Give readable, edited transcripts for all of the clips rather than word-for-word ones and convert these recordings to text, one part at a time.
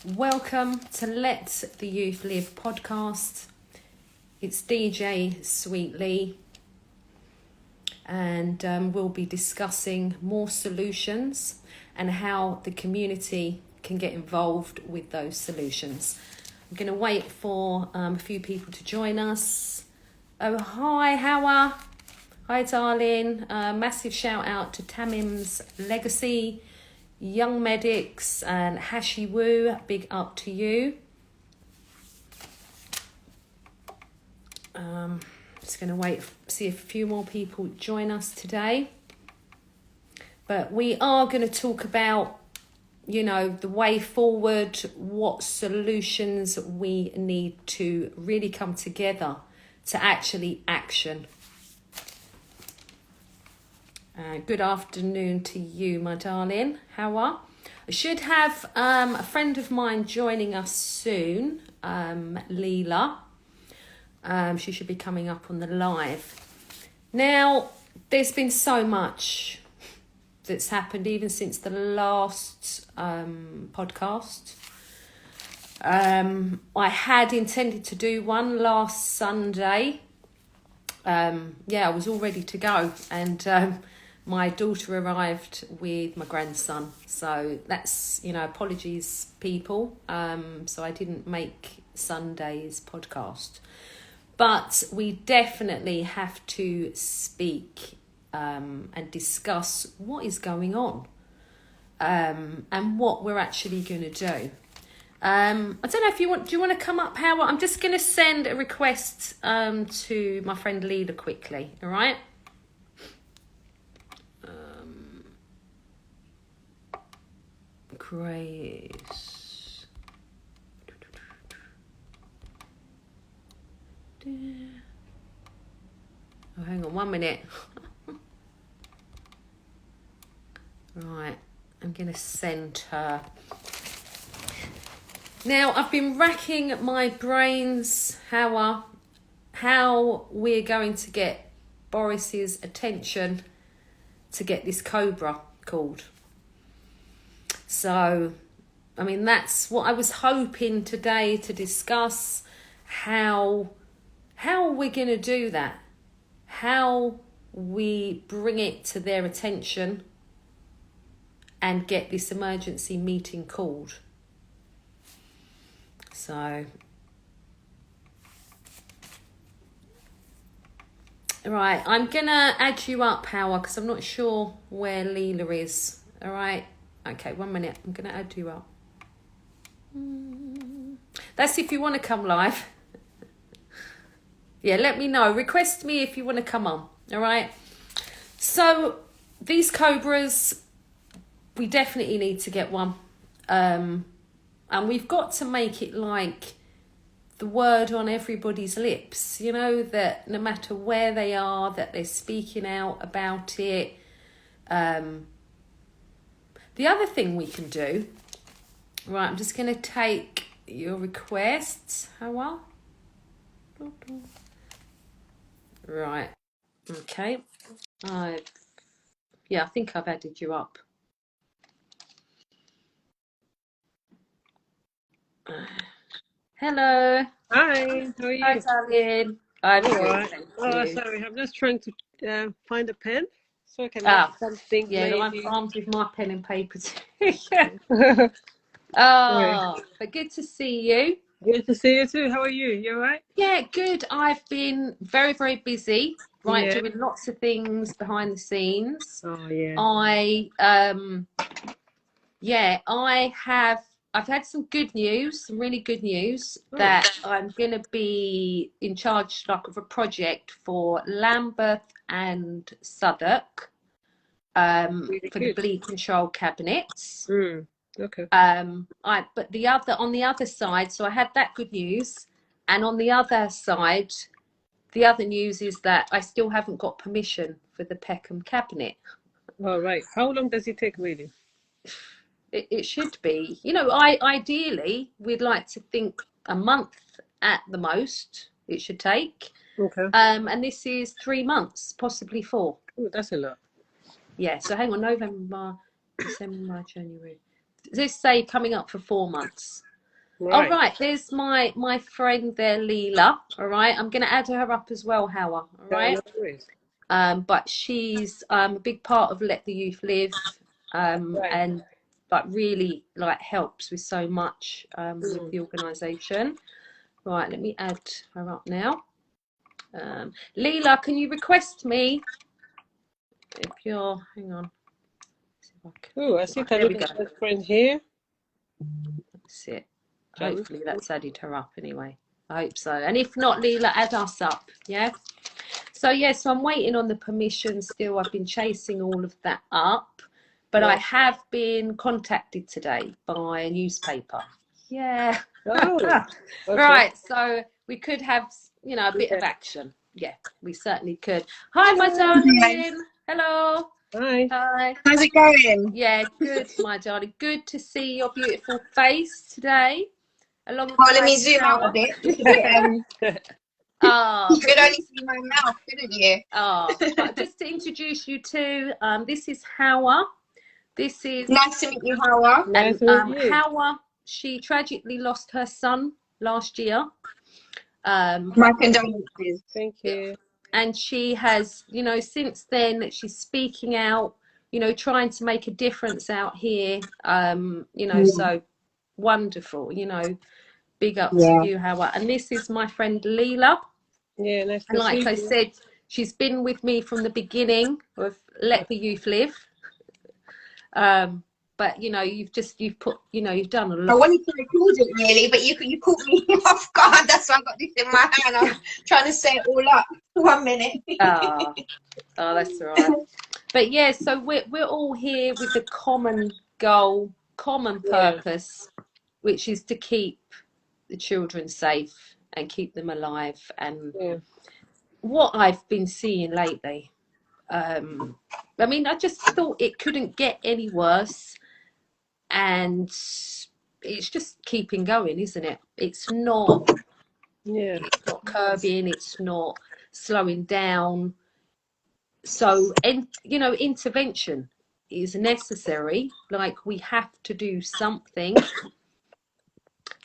Welcome to Let the Youth Live podcast. It's DJ Sweetly, and we'll be discussing more solutions and how the community can get involved with those solutions. I'm going to wait for a few people to join us. Oh, hi, Hawa. Hi, darling. Massive shout out to Tamims Legacy, Young Medics, and Hashi Woo. Big up to you. Just going to wait, see if a few more people join us today. But we are going to talk about, you know, the way forward, what solutions we need to really come together to actually action. Good afternoon to you, my darling. How are? I should have a friend of mine joining us soon, Leela. She should be coming up on the live. Now, there's been so much that's happened even since the last podcast. I had intended to do one last Sunday. I was all ready to go, and my daughter arrived with my grandson, so that's, you know, apologies people. So I didn't make Sunday's podcast, but we definitely have to speak and discuss what is going on and what we're actually going to do. I don't know if do you want to come up, Howard? I'm just going to send a request to my friend Leela quickly, all right? Grace. Oh, hang on 1 minute. Right, I'm going to send her. Now, I've been racking my brains, how we're going to get Boris's attention to get this Cobra called. So, I mean, that's what I was hoping today to discuss, how we're going to do that, how we bring it to their attention and get this emergency meeting called. So, right, I'm going to add you up, Howard, because I'm not sure where Leela is. All right. Okay, 1 minute. I'm going to add you up. That's if you want to come live. Yeah, let me know. Request me if you want to come on. All right. So, these Cobras, we definitely need to get one. And we've got to make it like the word on everybody's lips, you know, that no matter where they are, that they're speaking out about it. The other thing we can do, right, I'm just going to take your requests. How well? Right. Okay. I think I've added you up. Hello. Hi, how are you? Hi, darling. I'm All good, right. thank Oh, you. sorry, I'm just trying to find a pen so I can write something. Yeah, no, I'm maybe. armed with my pen and paper too. Sorry. But good to see you. Good to see you too. How are you? You all right? Yeah, good. I've been very, very busy, right, Yeah. doing lots of things behind the scenes. Oh, yeah. I've had some good news, some really good news, Oh. that I'm going to be in charge of a project for Lambeth and Southwark Really for good. the bleed control cabinets. Okay. But on the other side, so I had that good news, and on the other side, the other news is that I still haven't got permission for the Peckham cabinet. All right. How long does it take, really? It should be, you know, ideally we'd like to think a month at the most it should take. Okay. And this is 3 months, possibly 4. Oh, that's a lot. Yeah, so hang on, November, December, January. Let's say coming up for 4 months. All Right. right, there's my friend there, Leela. All right, I'm going to add her up as well, Hawa. All Yeah, right. no worries. But she's a big part of Let the Youth Live, Right. and like really like helps with so much with Mm. the organisation. Right, let me add her up now. Leela, can you request me if you're? Hang on. See if I can, Oh, I see right, there we go. Tamims' friend here. That's it. Jan. Hopefully that's added her up anyway. I hope so. And if not, Leela, add us up. Yeah. So yes, so I'm waiting on the permission still. I've been chasing all of that up, but I Right. have been contacted today by a newspaper. Yeah. Oh, okay. Right. So we could have, a bit of Yeah. action. Yeah, we certainly could. Hi, my Hello. darling. Hello. Hi. Hi. How's it going? Yeah, good, my darling. Good to see your beautiful face today, Well, let alongside me zoom out a Hawa. bit. Just a bit. Ah, You but could only this. see my mouth, couldn't you? But just to introduce you to, this is Hawa. This is, Nice to meet you, Hawa. Nice and to meet you. Hawa, she tragically lost her son last year. My condolences. Thank you. And she has, since then, she's speaking out, trying to make a difference out here. So wonderful, big up to Yeah. you, Hawa. And this is my friend Leela. Yeah, nice And to like see I you. said, she's been with me from the beginning of Let the Youth Live. But you've put, you've done a I lot. wanted to record it really, but you caught me off guard. That's why I got this in my hand. I was trying to say it all up. 1 minute. Oh, that's all right. But yeah, so we're all here with the common goal, common Yeah. purpose, which is to keep the children safe and keep them alive. And Yeah. what I've been seeing lately, I mean, I just thought it couldn't get any worse, and it's just keeping going, isn't it? It's not Yeah. curbing, it's not slowing down. So, and intervention is necessary. Like, we have to do something.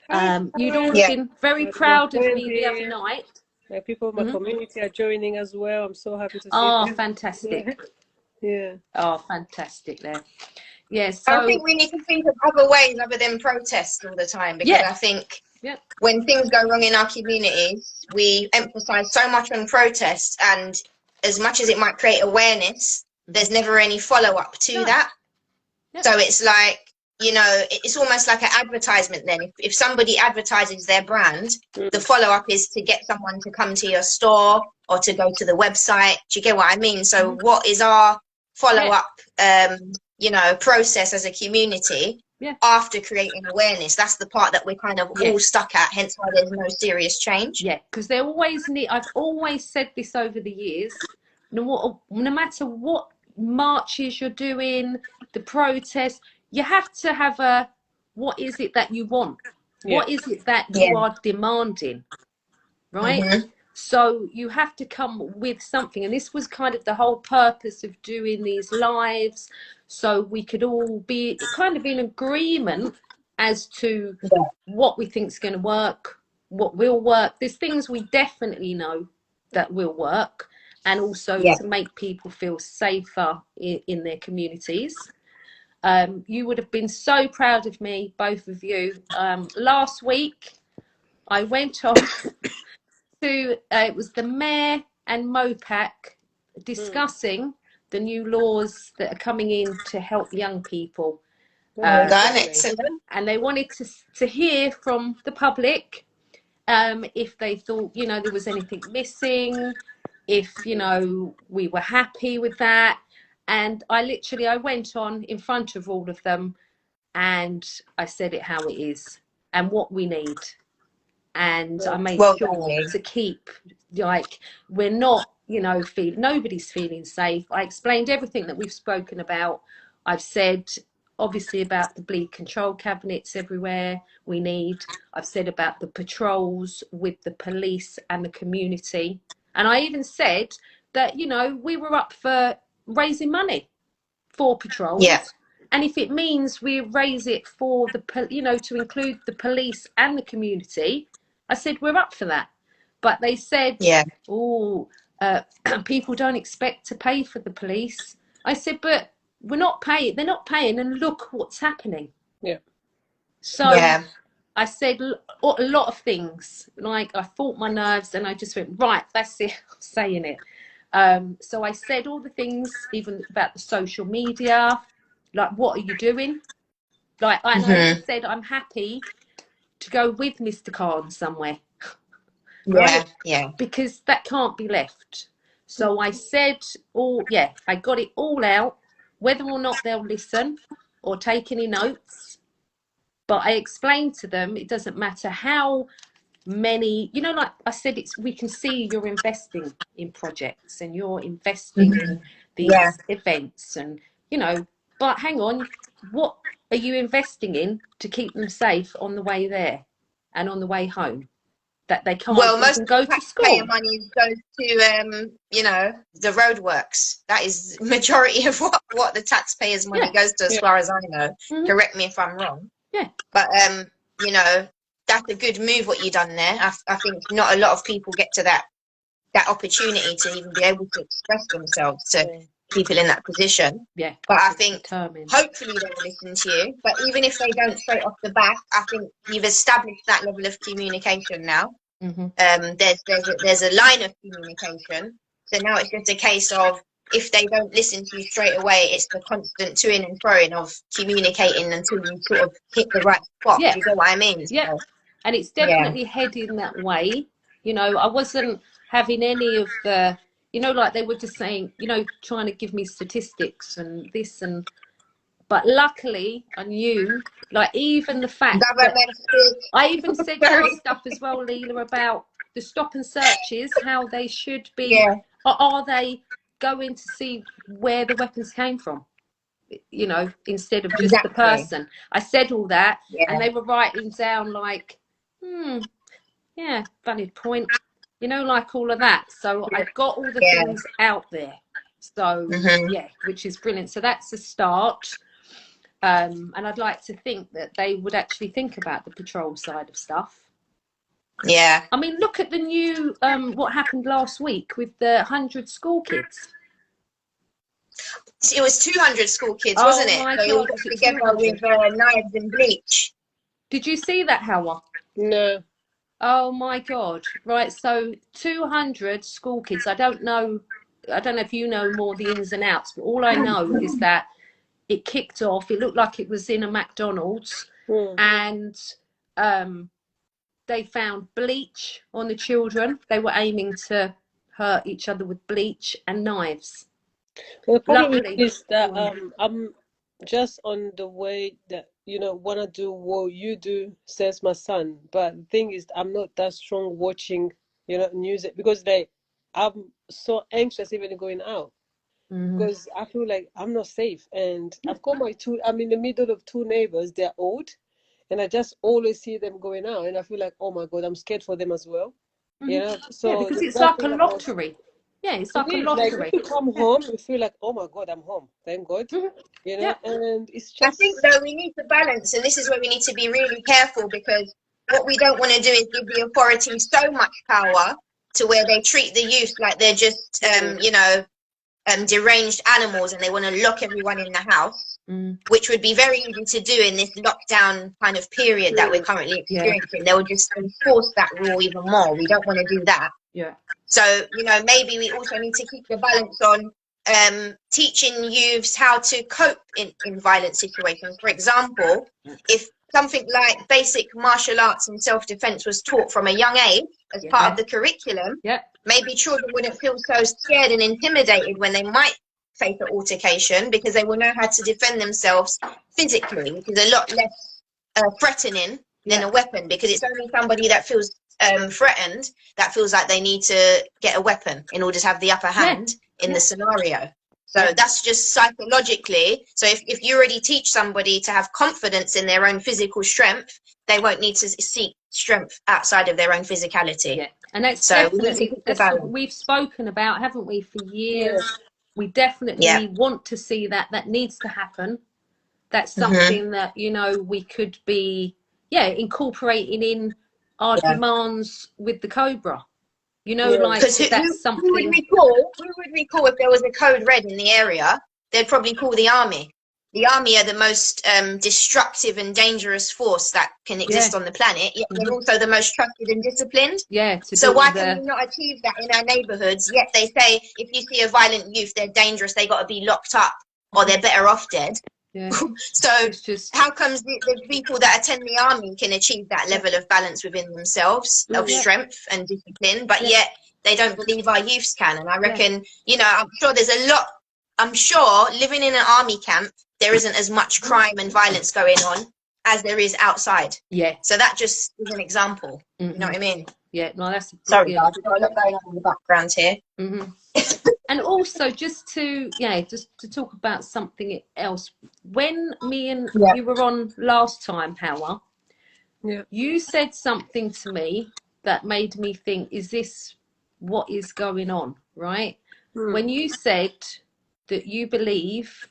Hi, You'd Sarah. all Yeah. have been very My proud of friend me the other here. night. My people, my Mhm. community are joining as well. I'm so happy to see Oh, them. fantastic. Yeah. Oh, fantastic there. Yeah, I so, think we need to think of other ways other than protest all the time, because yeah, I think yeah, when things go wrong in our communities, we emphasize so much on protest, and as much as it might create awareness, there's never any follow up to no, that. yeah, So it's like, it's almost like an advertisement then. If somebody advertises their brand, the Mm. follow up is to get someone to come to your store or to go to the website. Do you get what I mean? So mhm, what is our follow yeah, up, process as a community yeah, after creating awareness? That's the part that we're kind of all yes, stuck at, hence why there's no serious change. yeah, because they always need, I've always said this over the years, no matter what marches you're doing, the protests, you have to have what is it that you want? Yeah. What is it that Yeah. you are demanding? Right? Mm-hmm. So you have to come with something. And this was kind of the whole purpose of doing these lives, so we could all be kind of in agreement as to Yeah. what we think is going to work, what will work. There's things we definitely know that will work, and also Yeah. to make people feel safer in their communities. You would have been so proud of me, both of you. Last week, I went on to it was the mayor and Mopac Mm. discussing the new laws that are coming in to help young people, Well Okay, done. lovely. Excellent. and they wanted to hear from the public, if they thought there was anything missing, if we were happy with that. And I went on in front of all of them, and I said it how it is and what we need. And I Good. made Well done, sure Lee. to keep, like, we're not, nobody's feeling safe. I explained everything that we've spoken about. I've said obviously about the bleed control cabinets everywhere we need. I've said about the patrols with the police and the community. And I even said that, we were up for raising money for Yeah. patrols, And if it means we raise it for to include the police and the community, I said, we're up for that. But they said, Yeah. oh, people don't expect to pay for the police. I said, but we're not paying. They're not paying, and look what's happening. Yeah. So Yeah. I said a lot of things. Like, I fought my nerves, and I just went, right, that's it. I'm saying it. So I said all the things, even about the social media. Like, what are you doing? Like, and I even said I'm happy to go with Mr. Khan somewhere. Right? Yeah. Because that can't be left. So I said, I got it all out, whether or not they'll listen or take any notes. But I explained to them, it doesn't matter how many, like I said, we can see you're investing in projects and you're investing in these events, and but hang on, what are you investing in to keep them safe on the way there and on the way home, that they can't Well, most even of go the to taxpayer school? money goes to, the roadworks. That is majority of what the taxpayers' money goes to, as far as I know. Mhm. Correct me if I'm wrong. Yeah. But that's a good move what you done there. I think not a lot of people get to that opportunity to even be able to express themselves to people in that position. Yeah. But I think Determined. hopefully they'll listen to you. But even if they don't straight off the bat, I think you've established that level of communication now. Mm-hmm. There's a line of communication. So now it's just a case of, if they don't listen to you straight away, it's the constant to-ing and fro-ing of communicating until you sort of hit the right spot. Yeah. Do you get what I mean? Yeah. So, And it's definitely heading that way. I wasn't having any of the, like they were just saying, trying to give me statistics and this and, but luckily I knew, like, even the fact that government speak. I even said your stuff as well, Leela, about the stop and searches, how they should be, are they going to see where the weapons came from? Instead of just the person. I said all that, and they were writing down like, yeah, valid point. Like all of that. So I got all the things out there. So which is brilliant. So that's a start. And I'd like to think that they would actually think about the patrol side of stuff. Yeah. I mean, look at the new what happened last week with the 100 school kids. It was 200 school kids, wasn't it? My so God, got together with knives and bleach. Did you see that, Hawa? No. Oh my God. Right. So 200 school kids. I don't know if you know more the ins and outs, but all I know is that it kicked off. It looked like it was in a McDonald's, and they found bleach on the children. They were aiming to hurt each other with bleach and knives. The problem Luckily, is that I'm just on the way that want to do what you do, says my son. But the thing is, I'm not that strong watching news, because I'm so anxious even going out, because I feel like I'm not safe, and I've got I'm in the middle of two neighbors. They're old, and I just always see them going out, and I feel like, oh my God, I'm scared for them as well. So because it's that like a thing lottery. Yeah, it's like a like, lottery. if you come home, you feel like, oh my God, I'm home. Thank God. And it's just. I think, though, we need to balance, and this is where we need to be really careful, because what we don't want to do is give the authority so much power to where they treat the youth like they're just, deranged animals, and they want to lock everyone in the house, which would be very easy to do in this lockdown kind of period that we're currently experiencing. They will just enforce that rule even more. We don't want to do that. Yeah. So, maybe we also need to keep the balance on teaching youths how to cope in violent situations. For example, if something like basic martial arts and self-defense was taught from a young age as part of the curriculum, maybe children wouldn't feel so scared and intimidated when they might face an altercation, because they will know how to defend themselves physically, which is a lot less threatening than a weapon, because it's only somebody that feels threatened that feels like they need to get a weapon in order to have the upper hand in the scenario. So that's just psychologically. So if you already teach somebody to have confidence in their own physical strength, they won't need to seek strength outside of their own physicality. Yeah, and that's what we've spoken about, haven't we, for years? We definitely want to see that. That needs to happen. that's something that, you know, we could be, incorporating in our demands with the Cobra. You know, like Because that's something. who would recall if there was a code red in the area? They'd probably call the army. The army are the most destructive and dangerous force that can exist on the planet, yet they're also the most trusted and disciplined. So why can we not achieve that in our neighborhoods? Yet they say if you see a violent youth, they're dangerous, they got to be locked up, or they're better off dead. So how comes the people that attend the army can achieve that level of balance within themselves, of strength and discipline, but yet they don't believe our youths can? And I reckon, you know, I'm sure there's a lot. I'm sure living in an army camp, there isn't as much crime and violence going on as there is outside. So that just is an example. You know what I mean? No, that's sorry, guys. I've got a lot going on in the background here. And also, just to talk about something else. When me and you were on last time, Hawa, you said something to me that made me think, is this what is going on, right? When you said that you believe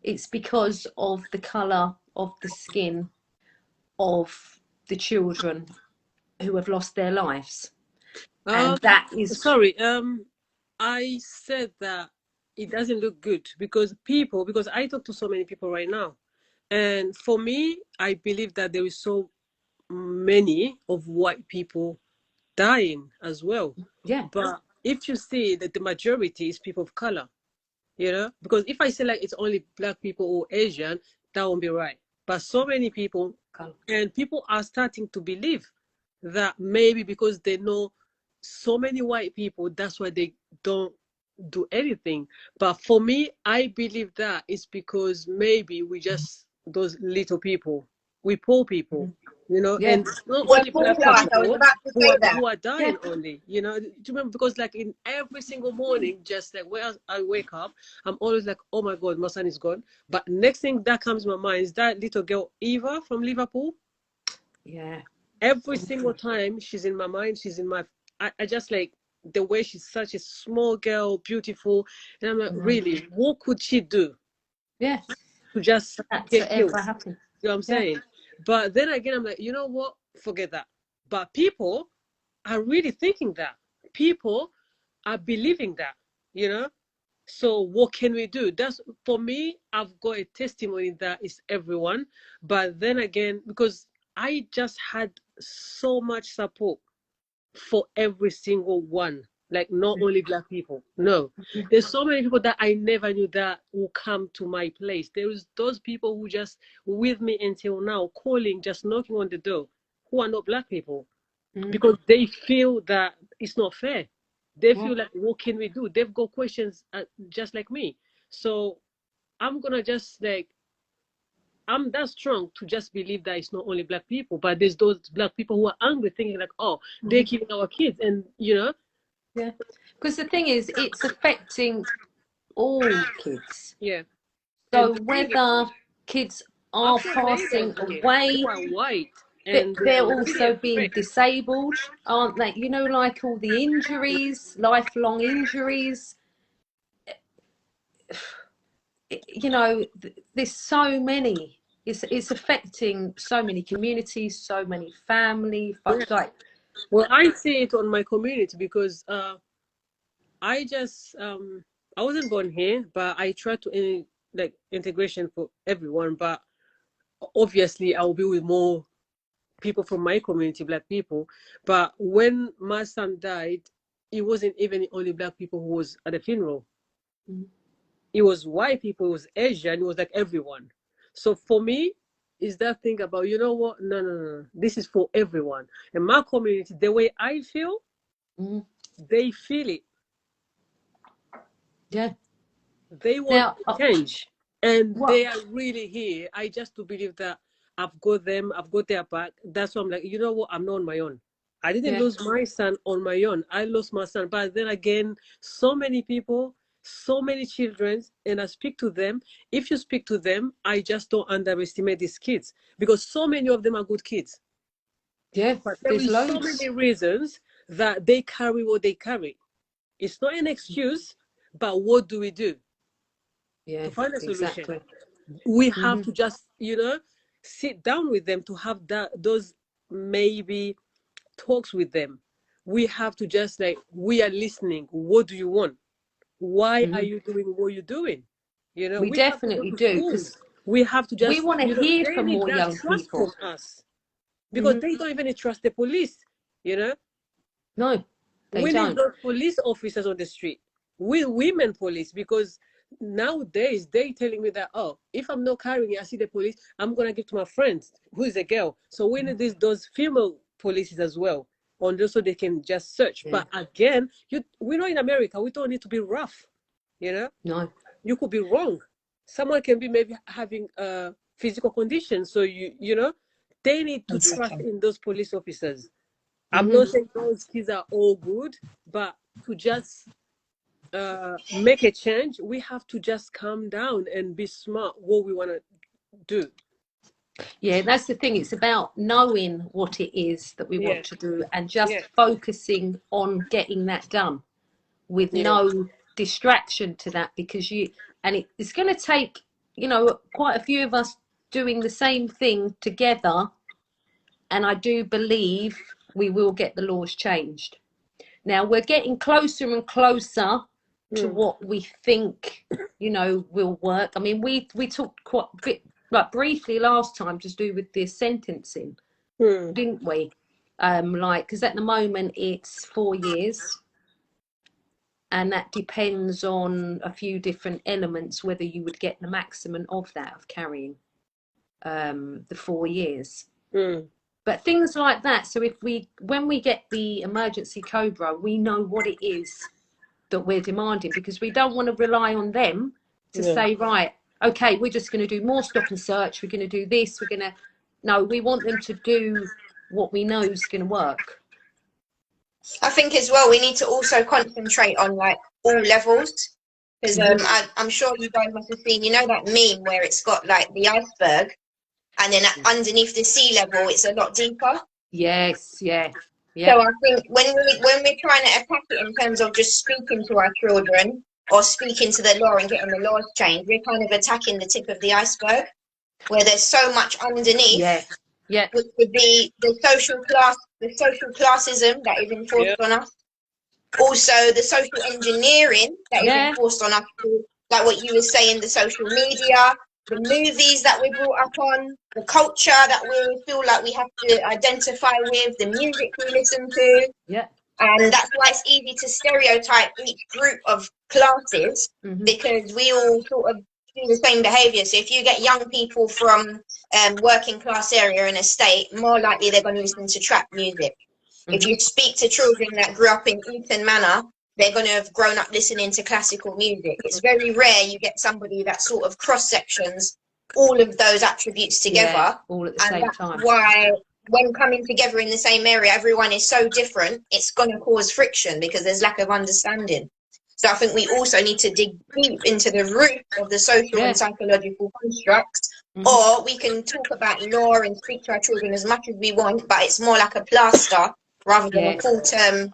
it's because of the colour of the skin of the children who have lost their lives. And that is... Sorry, I said that it doesn't look good because I talk to so many people right now. And for me, I believe that there is so many of white people dying as well. But if you see that the majority is people of color, you know, because if I say like it's only black people or Asian, that won't be right. But so many people, and people are starting to believe that maybe because they know so many white people, that's why they don't do anything. But for me, I believe that it's because maybe we just those little people, we poor people, you know, and not only black people who are dying only, you know. Do you remember? Because like in every single morning, just like where I wake up, I'm always like, oh my God, my son is gone. But next thing that comes to my mind is that little girl Eva from Liverpool. Every single time she's in my mind, she's in my, I just like the way she's such a small girl, beautiful. And I'm like, really, what could she do? To just get killed. You know what I'm saying? But then again, I'm like, you know what? Forget that. But people are really thinking that. People are believing that, you know? So what can we do? That's, for me, I've got a testimony that is everyone. But then again, because I just had so much support for every single one, like not only black people. No, there's so many people that I never knew that will come to my place. There is those people who just with me until now, calling, just knocking on the door, who are not black people, because they feel that it's not fair. They feel like, what can we do? They've got questions just like me. So I'm gonna just like, I'm that strong to just believe that it's not only black people, but there's those black people who are angry, thinking like, oh, they're killing our kids, and you know. Because the thing is, it's affecting all kids. So whether kids are passing away, who are white, and they're also being disabled, aren't they? You know, like all the injuries, lifelong injuries. You know, there's so many. It's affecting so many communities, so many families. Like, well, I see it on my community because I just I wasn't born here, but I try to like integration for everyone. But obviously, I will be with more people from my community, black people. But when my son died, it wasn't even only black people who was at the funeral. It was white people, it was Asian, it was like everyone. So for me, is that thing about, you know what? No. This is for everyone. And my community, the way I feel, they feel it. They want to change. And they are really here. I just do believe that I've got them, I've got their back. That's why I'm like, you know what? I'm not on my own. I didn't lose my son on my own. I lost my son. But then again, so many people, so many children, and I speak to them. If you speak to them, I just don't underestimate these kids because so many of them are good kids. But there is so many reasons that they carry what they carry. It's not an excuse, but what do we do to find a solution? we have to just, you know, sit down with them to have those maybe talks with them. We have to just like, we are listening. What do you want? Why are you doing what you're doing? You know, We we have to go definitely to do, schools. because We have to we just, want to you know, hear they from need more that young trust people. from us, because they don't even trust the police, you know. No, they We need don't. those police officers on the street. We women police, because nowadays they telling me that, oh, if I'm not carrying it, I see the police, I'm gonna give to my friends who is a girl. So we need those female polices as well, on just so they can just search. Yeah. But again, we know in America we don't need to be rough, you know. No. You could be wrong. Someone can be maybe having a physical condition, so you know, they need to trust Exactly. in those police officers. I'm not saying those kids are all good, but to just make a change, we have to just calm down and be smart what we want to do. Yeah, that's the thing. It's about knowing what it is that we Yeah, want to do and just yeah, focusing on getting that done with yeah, no distraction to that, because it's going to take, you know, quite a few of us doing the same thing together. And I do believe we will get the laws changed. Now we're getting closer and closer to what we think, you know, will work. I mean, we talked quite a bit, like briefly last time, to do with this sentencing, didn't we? Like, because at the moment it's 4 years, and that depends on a few different elements whether you would get the maximum of that, of carrying the 4 years. But things like that. So when we get the emergency cobra, we know what it is that we're demanding, because we don't want to rely on them to say, right, okay, we're just going to do more stop and search. We're going to do this. No, we want them to do what we know is going to work. I think as well we need to also concentrate on like all levels, because I'm sure you guys must have seen, you know, that meme where it's got like the iceberg, and then underneath the sea level it's a lot deeper. Yes, yeah. So I think when we're trying to attack it in terms of just speaking to our children or speaking to the law and getting the laws changed, we're kind of attacking the tip of the iceberg, where there's so much underneath. Yeah. Which would be the social classism that is enforced on us. Also, the social engineering that is enforced on us, like what you were saying, the social media, the movies that we're brought up on, the culture that we feel like we have to identify with, the music we listen to. Yeah. And that's why it's easy to stereotype each group of classes, because we all sort of do the same behaviour. So if you get young people from working class area in a state, more likely they're going to listen to trap music. If you speak to children that grew up in Eton Manor, they're going to have grown up listening to classical music. It's very rare you get somebody that sort of cross sections all of those attributes together, all at the same time. That's why when coming together in the same area, everyone is so different, it's going to cause friction because there's lack of understanding. So I think we also need to dig deep into the root of the social and psychological constructs, or we can talk about law and speak to our children as much as we want, but it's more like a plaster rather than a full-term,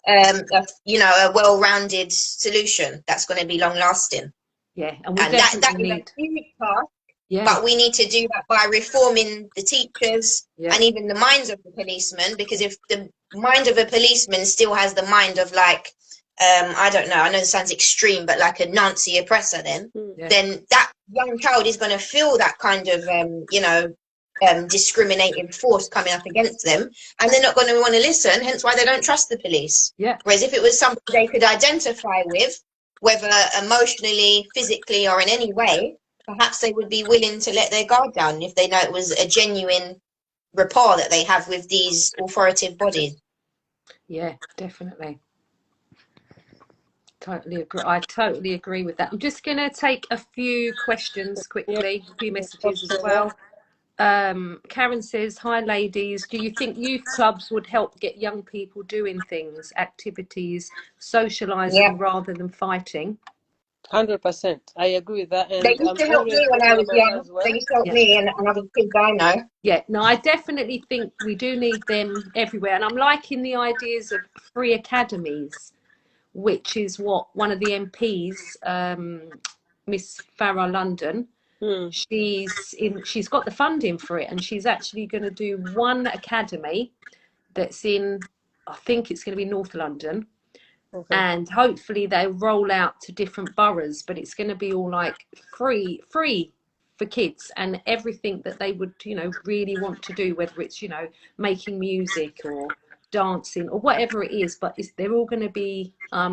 a well-rounded solution that's going to be long-lasting. Yeah, and that is a huge task. But we need to do that by reforming the teachers and even the minds of the policemen, because if the mind of a policeman still has the mind of like, I don't know, I know it sounds extreme, but like a Nazi oppressor, then that young child is going to feel that kind of, discriminating force coming up against them, and they're not going to want to listen, hence why they don't trust the police. Whereas if it was something they could identify with, whether emotionally, physically, or in any way, perhaps they would be willing to let their guard down if they know it was a genuine rapport that they have with these authoritative bodies. Yeah, definitely. Totally agree. I totally agree with that. I'm just going to take a few questions quickly, a few messages as well. Karen says, hi ladies, do you think youth clubs would help get young people doing things, activities, socialising rather than fighting? 100%. I agree with that. And they used to help me when I was young. Well. They used to help me and other kids I know. Yeah, no, I definitely think we do need them everywhere. And I'm liking the ideas of free academies, which is what one of the MPs, Miss Farah London, She's got the funding for it, and she's actually going to do one academy that's in, I think it's going to be North London. Okay. And hopefully they'll roll out to different boroughs, but it's going to be all like free for kids, and everything that they would, really want to do, whether it's, making music or dancing or whatever it is, but they're all going to be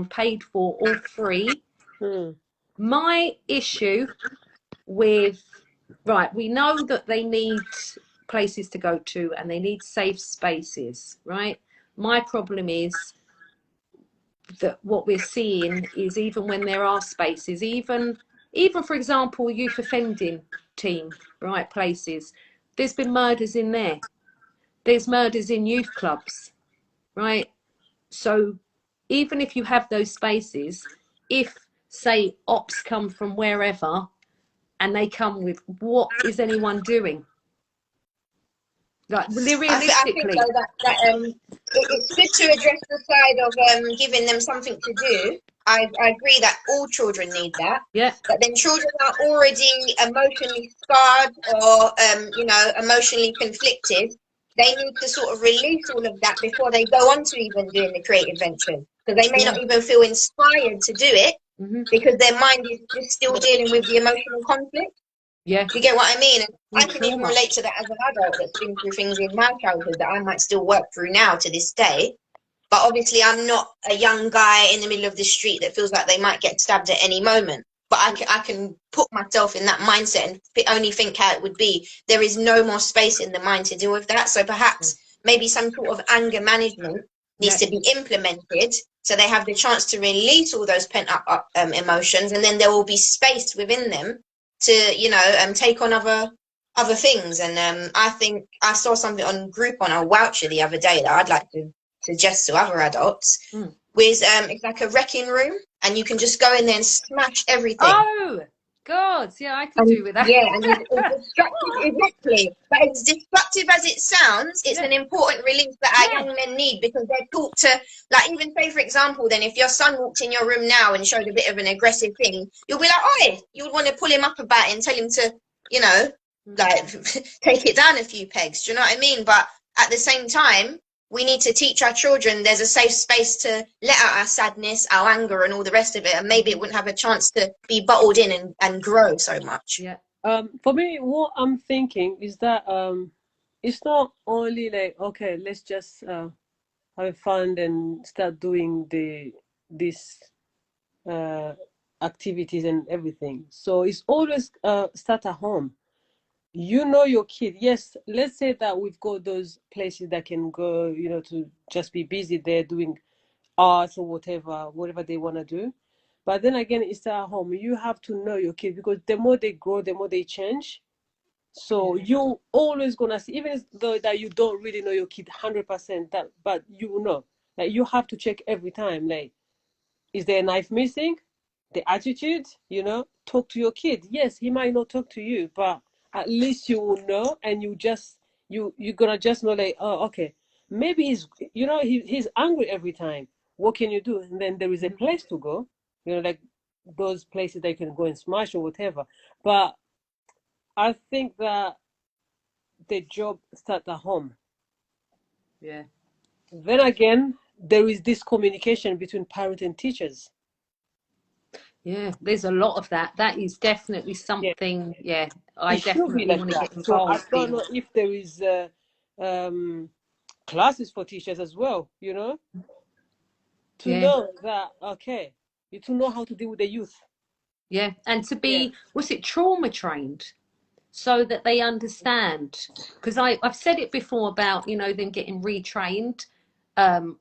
paid for, all free. My issue with, right, we know that they need places to go to and they need safe spaces, right? My problem is that what we're seeing is, even when there are spaces, even for example, youth offending team, right, places, there's been murders in there. There's murders in youth clubs, right? So even if you have those spaces, if, say, ops come from wherever and they come with, what is anyone doing? Like, I think realistically. though that it's good to address the side of giving them something to do. I agree that all children need that. Yeah. But then children are already emotionally scarred or emotionally conflicted. They need to sort of release all of that before they go on to even doing the creative venture, because they may not even feel inspired to do it because their mind is just still dealing with the emotional conflict. Yeah. Do you get what I mean? And I can even relate to that as an adult that's been through things in my childhood that I might still work through now to this day. But obviously, I'm not a young guy in the middle of the street that feels like they might get stabbed at any moment. But I can put myself in that mindset and only think how it would be. There is no more space in the mind to deal with that. So perhaps maybe some sort of anger management needs to be implemented, so they have the chance to release all those pent up emotions, and then there will be space within them to take on other things. And I think I saw something on Groupon or Voucher the other day that I'd like to suggest to other adults. With it's like a wrecking room, and you can just go in there and smash everything. Oh God, yeah, I could do with that. Yeah, and it's destructive, exactly. But as destructive as it sounds, it's an important release that our young men need, because they're taught to, like, even say, for example, then if your son walked in your room now and showed a bit of an aggressive thing, you'll be like, oi, you would want to pull him up about it and tell him to, like, take it down a few pegs. Do you know what I mean? But at the same time, we need to teach our children there's a safe space to let out our sadness, our anger, and all the rest of it, and maybe it wouldn't have a chance to be bottled in and grow so much. Yeah. For me, what I'm thinking is that it's not only like, okay, let's just have fun and start doing these activities and everything. So it's always start at home. You know your kid. Yes, let's say that we've got those places that can go, to just be busy there doing arts or whatever they want to do. But then again, it's at home. You have to know your kid, because the more they grow, the more they change. So you always gonna see, even though that you don't really know your kid 100%, that, but you know, like, you have to check every time, like, is there a knife missing? The attitude, talk to your kid. Yes, he might not talk to you, but at least you will know, and you're gonna just know, like, oh, okay, maybe he's angry every time. What can you do? And then there is a place to go, like those places they can go and smash or whatever. But I think that the job starts at home. Yeah. Then again, there is this communication between parents and teachers. Yeah, there's a lot of that. That is definitely something. Yeah, I It should be definitely like want to that. get So I involved don't in. know if there is classes for teachers as well, to know that, okay, you to know how to deal with the youth. Yeah, and to be, was it trauma trained, so that they understand? Because I've said it before about, them getting retrained,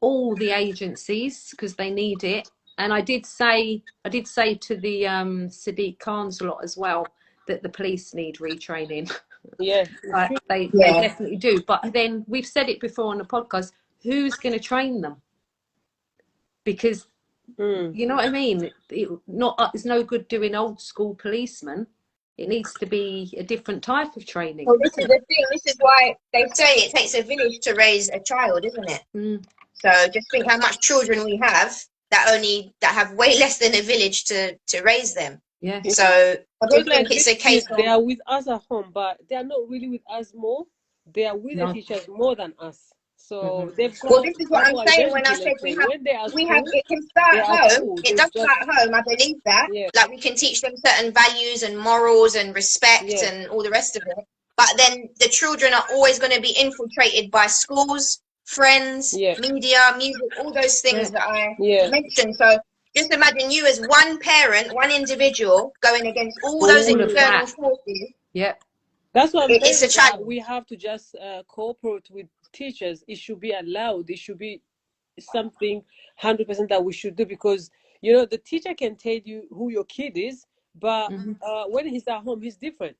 all the agencies, because they need it. And I did say to the Sadiq Khan's lot as well, that the police need retraining. Yeah, They definitely do. But then we've said it before on the podcast, who's going to train them? Because you know what I mean? It's no good doing old school policemen. It needs to be a different type of training. Well, this is the thing. This is why they say it takes a village to raise a child, isn't it? So just think how much children we have that have way less than a village to raise them. Yeah. So I Because just think like it's these a case kids, they of are with us at home, but they are not really with us more. They are with the No. teachers more than us. So they've well, got this is what double I'm saying when I identity, said let's say. When they are at we have school, it can they start are at home. school. It They does just, start home. I believe that. yeah, Like we can teach them certain values and morals and respect yeah, and all the rest of it. But then the children are always going to be infiltrated by schools, friends, yeah, media, music, all those Yeah. things that I yeah. mentioned. So just imagine you as one parent, one individual going against all those All of external that. forces. Yeah. That's what I'm It's a saying, that challenge. we have to just cooperate with teachers. It should be allowed. It should be something 100% that we should do, because you know the teacher can tell you who your kid is, but Mm-hmm. when he's at home, he's different.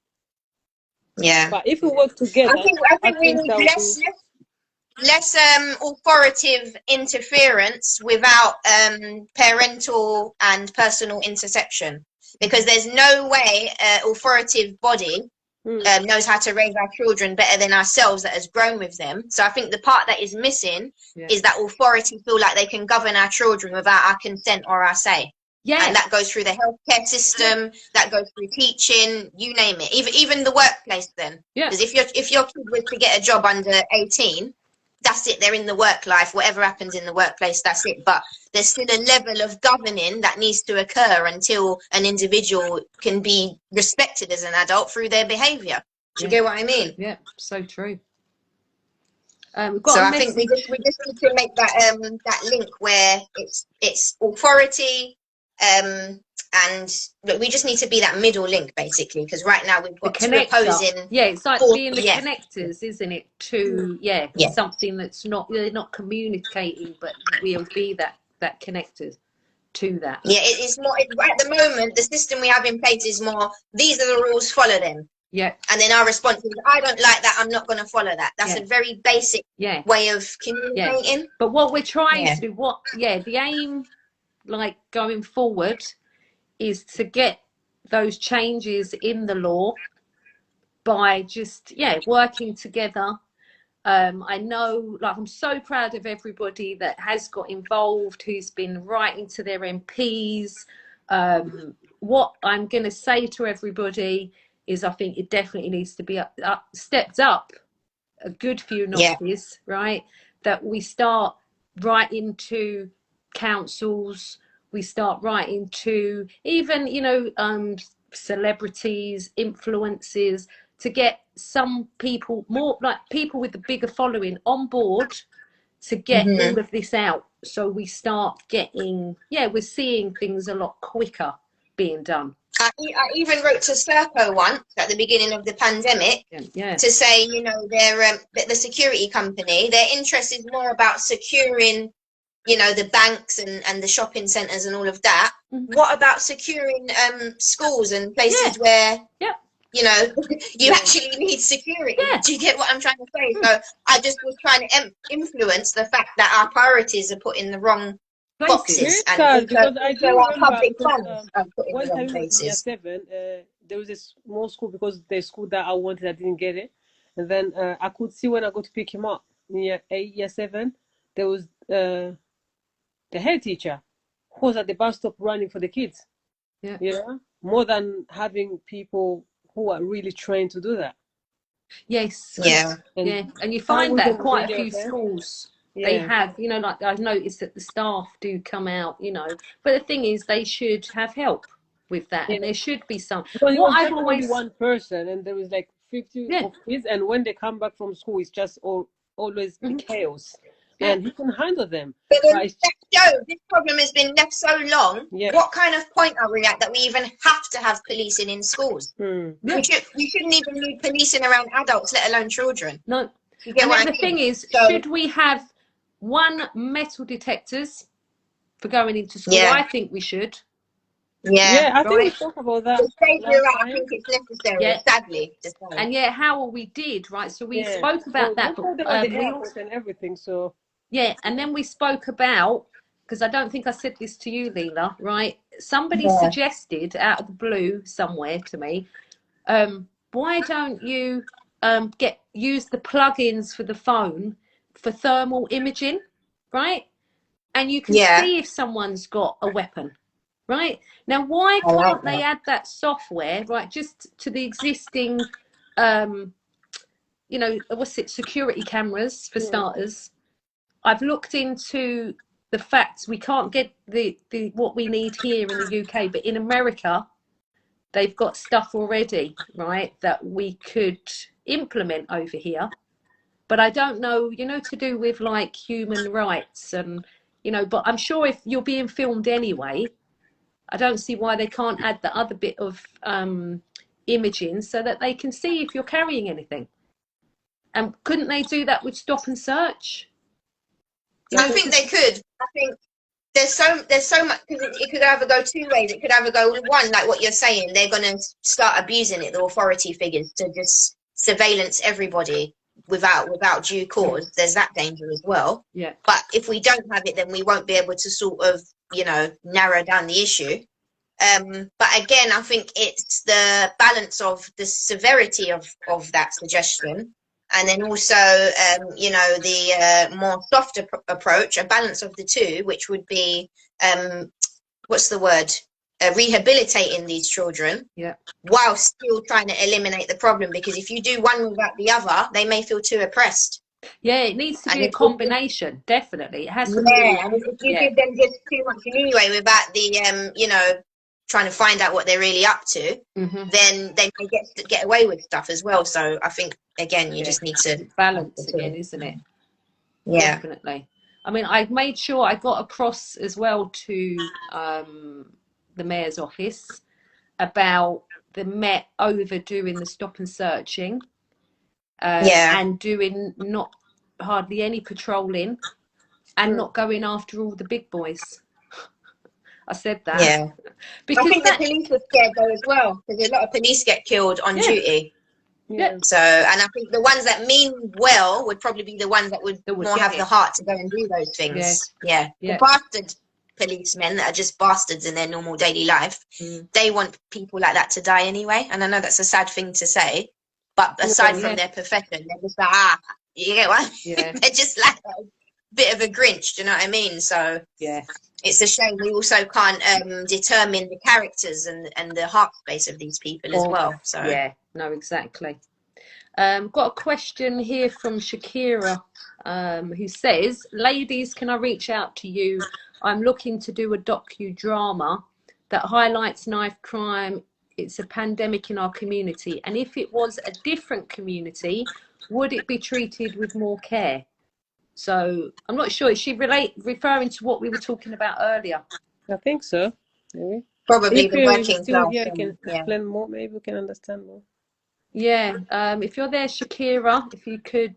Yeah. But if we work I together, think I I think we think need that we, less authoritative interference without parental and personal interception, because there's no way an authoritative body knows how to raise our children better than ourselves that has grown with them. So I think the part that is missing Yeah. is that authority feel like they can govern our children without our consent or our say. Yeah. And that goes through the healthcare system, that goes through teaching, you name it, even the workplace then. Yeah. Because if your kid was to get a job under 18, that's it, they're in the work life. Whatever happens in the workplace, that's it. But there's still a level of governing that needs to occur until an individual can be respected as an adult through their behaviour. Do you Yeah. get what I mean? Yeah. So true. We've So got a I think message. we just need to make that link where it's authority, and look, we just need to be that middle link basically, because right now we've The got two connector. opposing Yeah, it's like forces. being the Yeah, connectors, isn't it? To yeah, something that's not, they're not communicating, but we'll be that connector to that. yeah. It's more at the moment. The system we have in place is more. These are the rules. Follow them. Yeah. And then our response is, I don't like that. I'm not going to follow that. That's Yeah. a very basic Yeah. way of Yeah. communicating. But what we're trying Yeah. to do, the aim, like going forward, is to get those changes in the law by just working together. I know, like, I'm so proud of everybody that has got involved, who's been writing to their MPs. What I'm going to say to everybody is I think it definitely needs to be stepped up a good few Yeah. notches, right? That we start writing to councils, we start writing to even, celebrities, influencers, to get some people, more like people with the bigger following, on board to get Mm-hmm. all of this out. So we start getting, we're seeing things a lot quicker being done. I even wrote to Serco once at the beginning of the pandemic Yeah. to say, they're the security company, their interest is more about securing, the banks and the shopping centres and all of that. Mm-hmm. What about securing schools and places where Yeah. you actually need security? Yeah. Do you get what I'm trying to say? So I just was trying to influence the fact that our priorities are put in the wrong boxes, very and sad, because I also do our remember, public because funds are put in the one wrong time we was in year places. 7, there was a small school, because the school that I wanted, I didn't get it. And then I could see when I go to pick him up in year 8, year 7, there was the head teacher who was at the bus stop running for the kids. Yeah. More than having people who are really trained to do that. Yes. Yeah. And you find that quite a few schools. Yeah. They have, like I've noticed that the staff do come out, but the thing is they should have help with that, and there should be some. Because it What was I've just always only one person, and there was like 50 of kids, and when they come back from school, it's just always chaos, and he can handle them. But then, Joe, this problem has been left so long. Yeah. What kind of point are we at that we even have to have policing in schools? We shouldn't even need policing around adults, let alone children. No. You get And what the I mean? thing is, should we have one metal detectors for going into school? Yeah. I think we should. Yeah, I think we talked about that. I think it's necessary, sadly. And how we did, right? So we spoke about that. We told them at the airport and everything, so. Yeah, and then we spoke about, because I don't think I said this to you, Leela, right? Somebody suggested out of the blue somewhere to me, why don't you use the plugins for the phone for thermal imaging, right? And you can see if someone's got a weapon. right? Now, why I like can't they that. add that software, right, just to the existing, you know, what's it, security cameras for Yeah. starters? I've looked into the facts. We can't get the what we need here in the UK, but in America, they've got stuff already, right, that we could implement over here. But I don't know, you know, to do with like human rights and, you know, but I'm sure if you're being filmed anyway, I don't see why they can't add the other bit of imaging so that they can see if you're carrying anything. And couldn't they do that with stop and search? You I know, think they could. I think there's so much, because it could either go two ways. It could either go one, like what you're saying, they're going to start abusing it, the authority figures, to just surveillance everybody without due cause. There's that danger as well. yeah, But if we don't have it, then we won't be able to sort of, narrow down the issue. But again, I think it's the balance of the severity of that suggestion, and then also, the more softer approach, a balance of the two, which would be, what's the word? Rehabilitating these children yeah. while still trying to eliminate the problem. Because if you do one without the other, they may feel too oppressed. Yeah, it needs to And be a combination, definitely. It has to be, and if you yeah. give them just too much leeway without the, trying to find out what they're really up to, Mm-hmm. then they may get away with stuff as well. So I think, again, you Yeah, just need to have the balance again, two. isn't it? Yeah, Definitely. I mean, I made sure I got across as well to the mayor's office about the Met overdoing the stop and searching, yeah, and doing not hardly any patrolling and Mm. not going after all the big boys. I said that yeah. I because think the that, police were scared though as well, because a lot of police get killed on yeah, duty. yeah, Yeah. So, and I think the ones that mean well would probably be the ones that would they would more get have the it. heart to go and do those Yeah, things. Yeah. The yeah. bastard policemen that are just bastards in their normal daily life, Mm. they want people like that to die anyway. And I know that's a sad thing to say, but aside Yeah. from Yeah, their profession, they're just like, you get what? yeah, They're just like a bit of a Grinch, do you know what I mean? So yeah, it's a shame we also can't determine the characters and the heart space of these people as well. So yeah. No, exactly. Got a question here from Shakira, who says, ladies, can I reach out to you? I'm looking to do a docudrama that highlights knife crime. It's a pandemic in our community. And if it was a different community, would it be treated with more care? So I'm not sure. Is she referring to what we were talking about earlier? I think so. Maybe. probably If the you're working still class. here, I can Yeah. explain more. Maybe we can understand more. Yeah, if you're there, Shakira, if you could,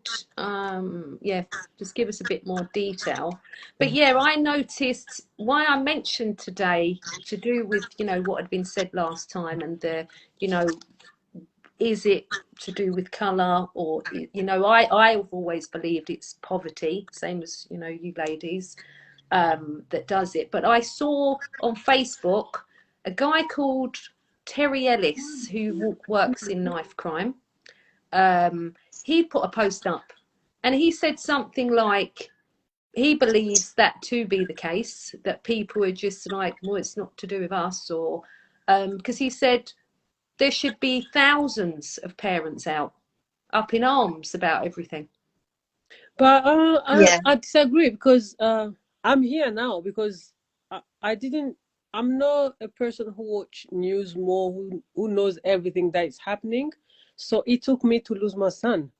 yeah, just give us a bit more detail. But yeah, I noticed why I mentioned today to do with, you know, what had been said last time and the, you know, is it to do with colour or, you know, I've always believed it's poverty, same as, you know, you ladies, that does it. But I saw on Facebook a guy called Terry Ellis who works in knife crime. He put a post up and he said something like he believes that to be the case, that people are just like, well, it's not to do with us, or because he said there should be thousands of parents out up in arms about everything. But Yeah. I disagree because I'm here now because I didn't. I'm not a person who watch news more, who knows everything that is happening. So it took me to lose my son,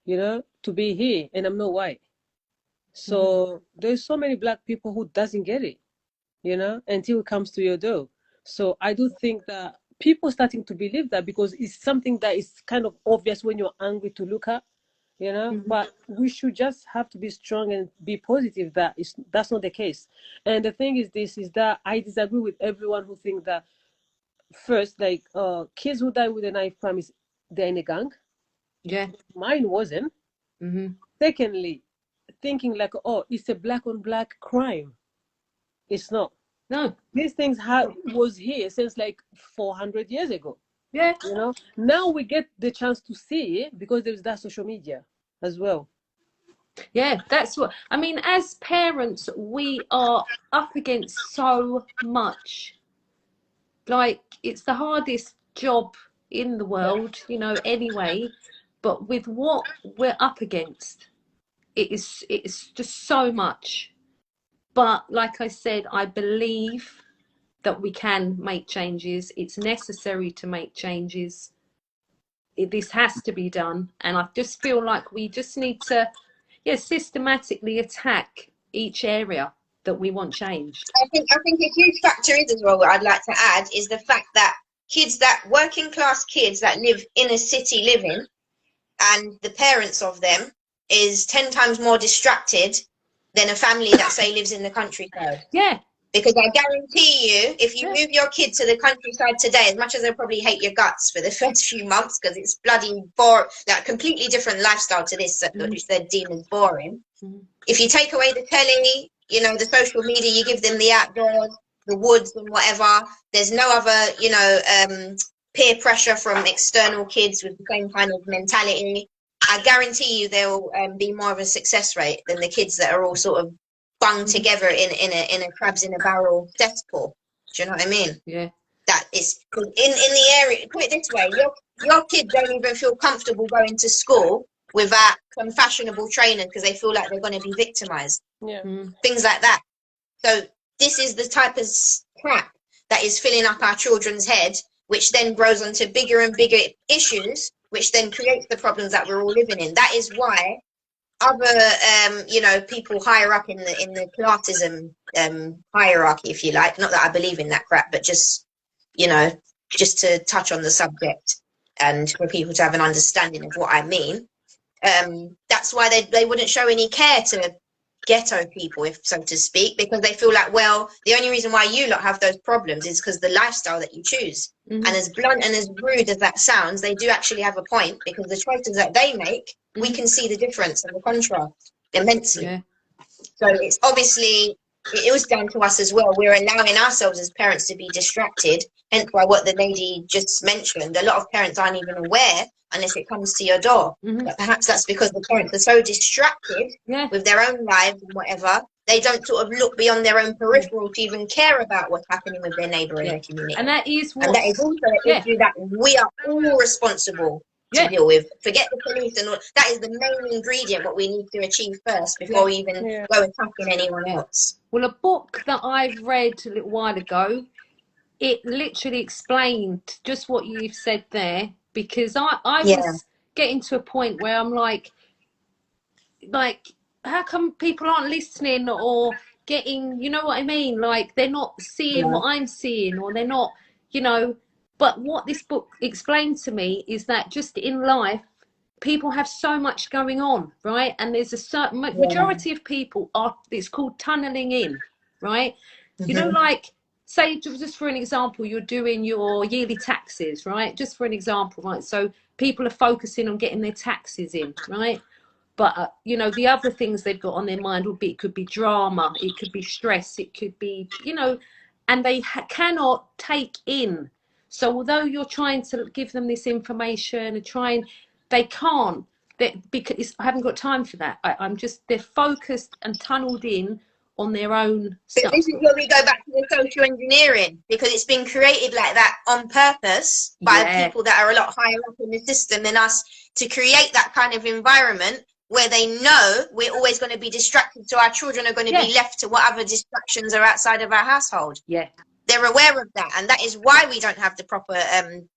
to be here, and I'm not white. Mm-hmm. So there's so many black people who doesn't get it, until it comes to your door. So I do think that people starting to believe that because it's something that is kind of obvious when you're angry to look at, Mm-hmm. but we should just have to be strong and be positive that that's not the case. And the thing is this is that I disagree with everyone who think that first, like, kids who die with a knife crime is they're in a gang. Yeah. Mine wasn't. Mm-hmm. Secondly, thinking like, oh, it's a black on black crime. It's not. No. These things was here since like 400 years ago. Yeah. Now we get the chance to see it because there's that social media as well. Yeah, that's what I mean. As parents, we are up against so much like, it's the hardest job in the world, you know, anyway. But with what we're up against, it's just so much. But like I said, I believe that we can make changes. It's necessary to make changes. This has to be done, and I just feel like we just need to, yeah, systematically attack each area that we want changed. I think a huge factor is as well, what I'd like to add is the fact that working class kids that live in a city living, and the parents of them is 10 times more distracted than a family that say lives in the countryside. Yeah. Because I guarantee you, if you move your kid to the countryside today, as much as they'll probably hate your guts for the first few months, because it's bloody boring, like completely different lifestyle to this, which they're deemed as boring. If you take away the telly, you know, the social media, you give them the outdoors, the woods and whatever, there's no other, you know, peer pressure from external kids with the same kind of mentality. I guarantee you there will be more of a success rate than the kids that are all sort of bunged together in a crabs in a barrel cesspool. Do you know what I mean? Yeah. That is in the area. Put it this way: your kids don't even feel comfortable going to school without some fashionable trainers because they feel like they're going to be victimized. Yeah. Things like that. So this is the type of crap that is filling up our children's head, which then grows onto bigger and bigger issues, which then creates the problems that we're all living in. That is why other you know, people higher up in the classism hierarchy, if you like, not that I believe in that crap, but just, you know, just to touch on the subject and for people to have an understanding of what I mean, that's why they wouldn't show any care to ghetto people, if so to speak, because they feel like, well, the only reason why you lot have those problems is because the lifestyle that you choose. And as blunt and as rude as that sounds, they do actually have a point, because the choices that they make, we can see the difference and the contrast immensely. Yeah. So it's obviously, it was down to us as well. We're allowing ourselves as parents to be distracted, hence why what the lady just mentioned, a lot of parents aren't even aware unless it comes to your door. But perhaps that's because the parents are so distracted with their own lives and whatever, they don't sort of look beyond their own peripheral to even care about what's happening with their neighbour in their community. And that is also an issue that we are all responsible to deal with. Forget the police and all. That is the main ingredient, what we need to achieve first before we even go attacking anyone else. Well, a book that I've read a little while ago, it literally explained just what you've said there, because I was getting to a point where I'm like, how come people aren't listening or getting, you know what I mean? Like, they're not seeing what I'm seeing, or they're not, you know. But what this book explained to me is that just in life, people have so much going on, right? And there's a certain majority of people it's called tunneling in, right? You know, like, say, just for an example, you're doing your yearly taxes, right? Just for an example, right? So people are focusing on getting their taxes in, right? But, you know, the other things they've got on their mind would be, it could be drama, it could be stress, it could be, you know, and they cannot take in. So although you're trying to give them this information and they can't, because I haven't got time for that. They're focused and tunneled in on their own stuff. But this is where we go back to the social engineering, because it's been created like that on purpose by people that are a lot higher up in the system than us, to create that kind of environment where they know we're always going to be distracted, so our children are going to be left to whatever distractions are outside of our household. They're aware of that, and that is why we don't have the proper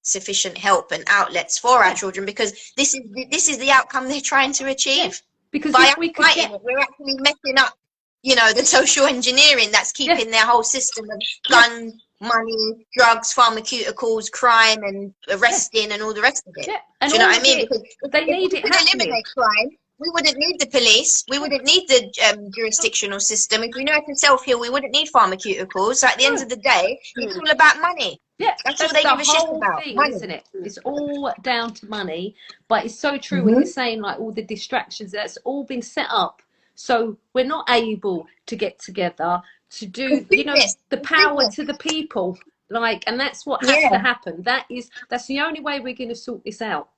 sufficient help and outlets for our children, because this is the outcome they're trying to achieve. Because by if we could fighting it, we're actually messing up, you know, the social engineering that's keeping their whole system of gun, money, drugs, pharmaceuticals, crime, and arresting, and all the rest of it. And do you know what I mean? Because they need if we could eliminate crime, we wouldn't need the police, we wouldn't need the jurisdictional system. If we know how to self-heal, we wouldn't need pharmaceuticals. So at the end of the day, it's all about money. That's all they give a shit about. Thing, money. Isn't it? It's all down to money. But it's so true when you're saying, like, all the distractions, that's all been set up, so we're not able to get together to do, you know, the power to the people. Like, and that's what has to happen. That's the only way we're going to sort this out.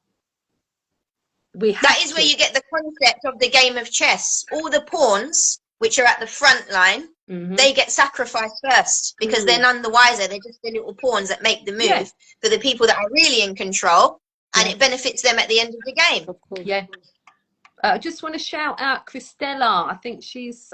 That is where you get the concept of the game of chess. All the pawns, which are at the front line, they get sacrificed first because they're none the wiser. They're just the little pawns that make the move for the people that are really in control, and it benefits them at the end of the game. Of course. Yeah. I just want to shout out Christella. I think she's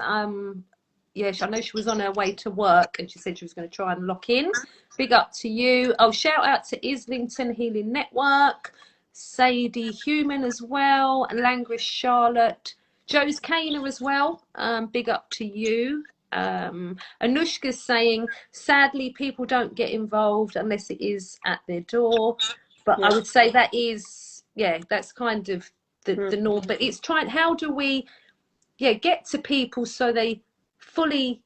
yeah, I know she was on her way to work and she said she was going to try and lock in. Big up to you. Oh, shout out to Islington Healing Network, Sadie Human as well, and Languish Charlotte, Joe's Kana as well. Big up to you. Anushka's saying, sadly, people don't get involved unless it is at their door. But I would say that is, yeah, that's kind of the norm. But it's trying, how do we, get to people so they fully,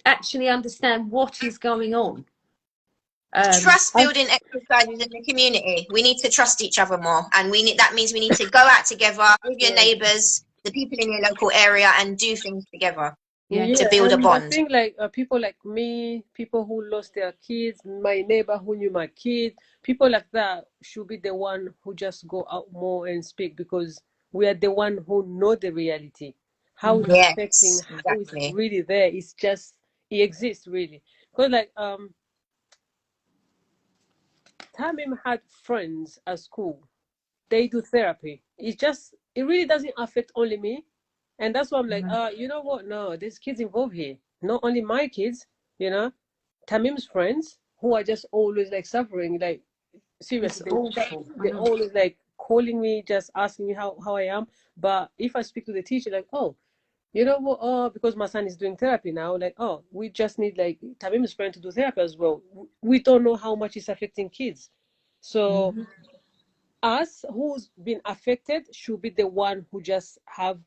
actually understand what is going on? Trust building exercises in the community. We need to trust each other more, and that means we need to go out together with your neighbours, the people in your local area, and do things together to build a bond. I think like people like me, people who lost their kids, my neighbor who knew my kid, people like that should be the one who just go out more and speak, because we are the one who know the reality, how it's affecting, how it's really there. It's just, it exists really. Because like Tamim had friends at school. They do therapy. It really doesn't affect only me. And that's why I'm like, you know what? No, there's kids involved here. Not only my kids, Tamim's friends who are just always like suffering, like seriously. They're always like calling me, just asking me how I am. But if I speak to the teacher, like, oh, you know what? Oh, because my son is doing therapy now, like, oh, we just need like Tamim's friend to do therapy as well. We don't know how much it's affecting kids. So us who's been affected should be the one who just have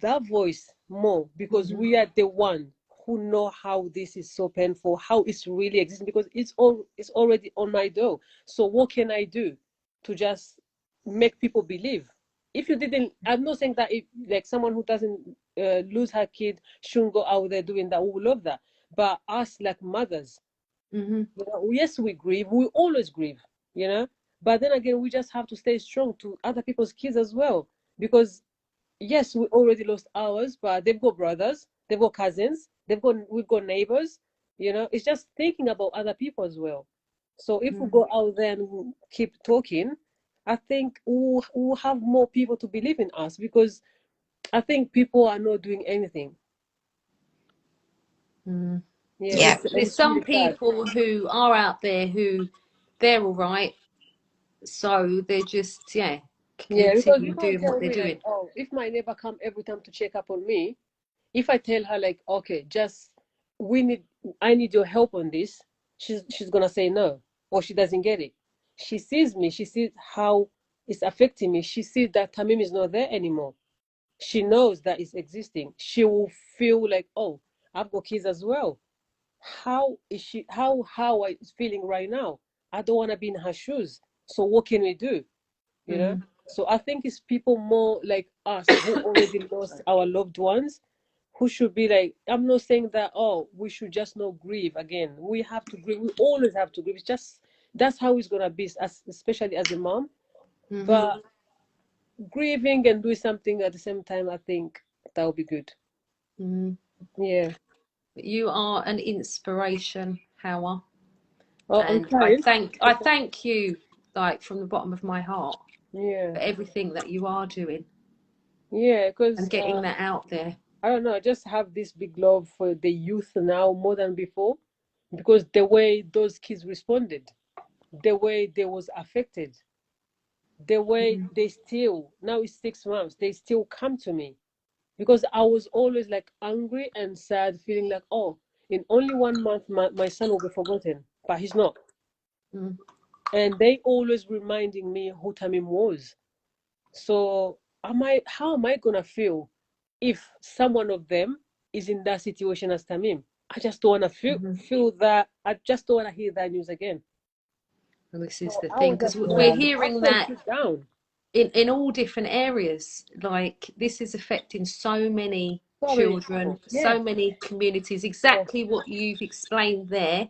that voice more, because we are the one who know how this is so painful, how it's really existing, because it's already on my door. So what can I do to just make people believe? If you didn't, I'm not saying that if like someone who doesn't lose her kid shouldn't go out there doing that, we will love that. But us like mothers, yes, we grieve, we always grieve, but then again, we just have to stay strong to other people's kids as well, because yes, we already lost ours, but they've got brothers, they've got cousins, we've got neighbors. It's just thinking about other people as well. So if we go out there and keep talking, I think we'll have more people to believe in us, because I think people are not doing anything. There's some people who are out there who they're all right, so they're just Because you can't doing tell what they're me doing. like, oh, if my neighbor come every time to check up on me, if I tell her like, okay, I need your help on this, she's gonna say no, or she doesn't get it. She sees me, she sees how it's affecting me. She sees that Tamim is not there anymore. She knows that it's existing. She will feel like, oh, I've got kids as well. How is she? How I is feeling right now? I don't want to be in her shoes. So what can we do? So I think it's people more like us who already lost our loved ones, who should be like, I'm not saying that, oh, we should just not grieve again. We have to grieve. We always have to grieve. It's just, that's how it's going to be, especially as a mom. But grieving and doing something at the same time, I think that would be good. Yeah. You are an inspiration, Hawa. Oh, and okay. I thank you, like, from the bottom of my heart, Yeah. for everything that you are doing. Yeah, because and getting that out there. I don't know, I just have this big love for the youth now more than before, because the way those kids responded, the way they was affected, the way they still, now it's 6 months, they still come to me, because I was always like angry and sad, feeling like, oh, in only 1 month my son will be forgotten, but he's not. And they always reminding me who Tamim was. So how am I gonna feel if someone of them is in that situation as Tamim? I just don't want to feel that. I just don't want to hear that news again. And this is the thing, because we're hearing that in all different areas. Like, this is affecting so many children, so many communities. Exactly what you've explained there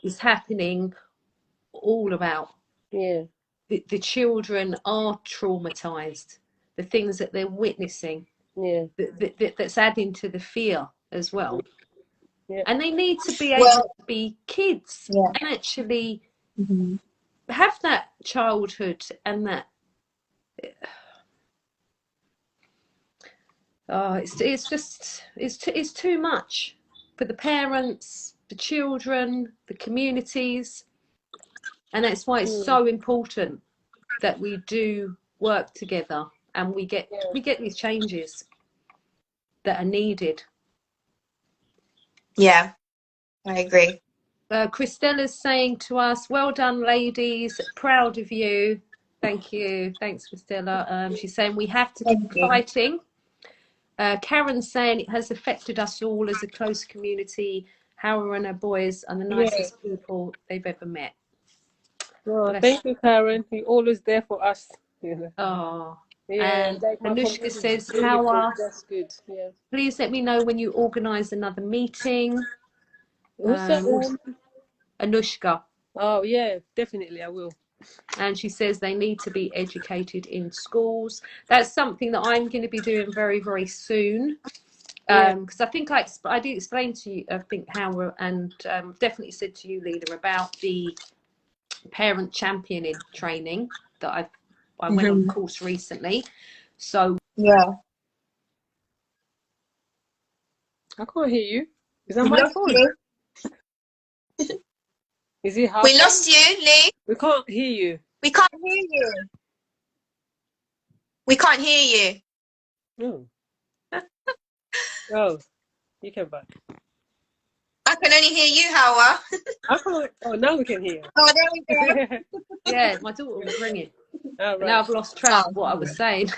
is happening all about. The children are traumatized. The things that they're witnessing, that's adding to the fear as well. Yeah. And they need to be able Well, to be kids yeah. and actually Mhm. have that childhood and that. Oh, it's too much for the parents, the children, the communities, and that's why it's Mm. so important that we do work together and we get these changes that are needed. Yeah, I agree. Christella's saying to us, well done, ladies. Proud of you. Thank you. Thanks, Christella. She's saying we have to Thank keep you. fighting. Karen's saying it has affected us all as a close community. Hawa and her boys are the Yeah. nicest people they've ever met. No, Bless. thank you, Karen. You're always there for us. You know. Oh. Yeah, And like my Anushka community is says, beautiful. Hawa, That's good. Yeah. please let me know when you organise another meeting. Who said? Anushka. Oh yeah, definitely I will. And she says they need to be educated in schools. That's something that I'm going to be doing very, very soon. Yeah. Because I think I did explain to you, I think, Howard, and definitely said to you, Leela, about the parent championing training that I went on a course recently. So Yeah. I can't hear you. Is that We my lost phone? you. Is it her We phone? lost you, Lee. We can't hear you. We can't hear you. We can't hear you. No. Oh, you came back. I can only hear you, Hawa. I can't. Oh, now we can hear. Oh, there we go. yeah, my daughter was ringing. All And now right. I've lost track Oh, of what I was saying.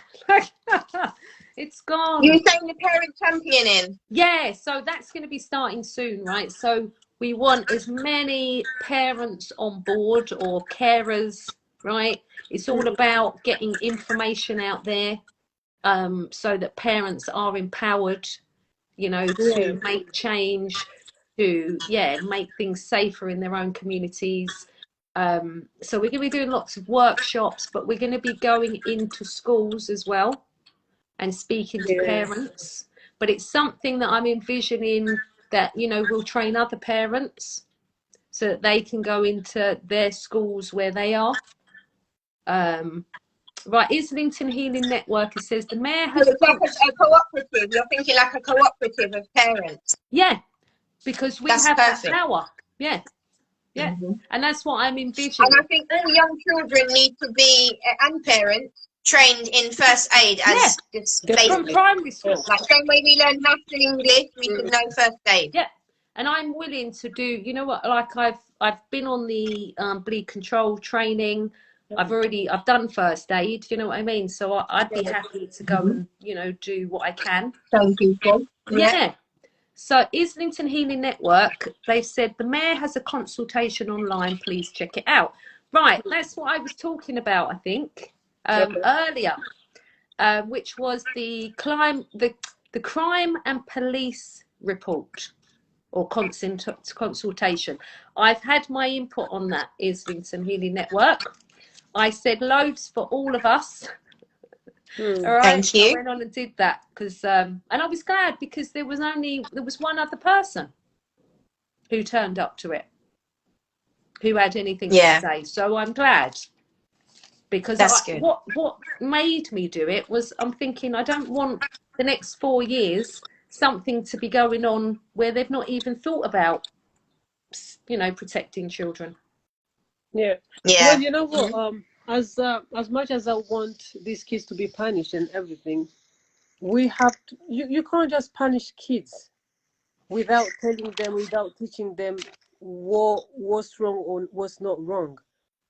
It's you gone. were saying the parent championing. Yeah, so that's going to be starting soon, right? So we want as many parents on board or carers, right? It's all about getting information out there, so that parents are empowered, you know, Yeah. to make change, to make things safer in their own communities. So we're going to be doing lots of workshops, but we're going to be going into schools as well and speaking to Yeah. parents. But it's something that I'm envisioning that, you know, will train other parents so that they can go into their schools where they are. Right, Islington Healing Network, it says the mayor So has it's like a cooperative. You're thinking like a cooperative of parents. yeah, because we That's have that perfect. power. Yeah, yeah. Mm-hmm. And that's what I'm And envisioning. I think all young children need to be, and parents, trained in first aid Yeah, as just from Definitely. basic. primary Yeah. school. Like same way we learn maths and English, we should know first aid. Yeah, and I'm willing to do. You know what? Like I've been on the bleed control training. I've done first aid. You know what I mean? So I'd be happy to go Mm-hmm. and, you know, do what I can. Some people. Yeah. Yeah. So Islington Healing Network, they've said the mayor has a consultation online. Please check it out. Right, that's what I was talking about. I think Okay. earlier, which was the crime and police report or consultation. I've had my input on that Islington Healing Network. I said loads for all of us. All right, Thank I you. went on and did that because, and I was glad because there was one other person who turned up to it who had anything to Yeah, say. So I'm glad because that's good. what made me do it was I'm thinking I don't want the next 4 years something to be going on where they've not even thought about, you know, protecting children. Yeah. Well, Yeah. you know what? As much as I want these kids to be punished and everything, we have to. You can't just punish kids without telling them, without teaching them what's wrong or what's not wrong.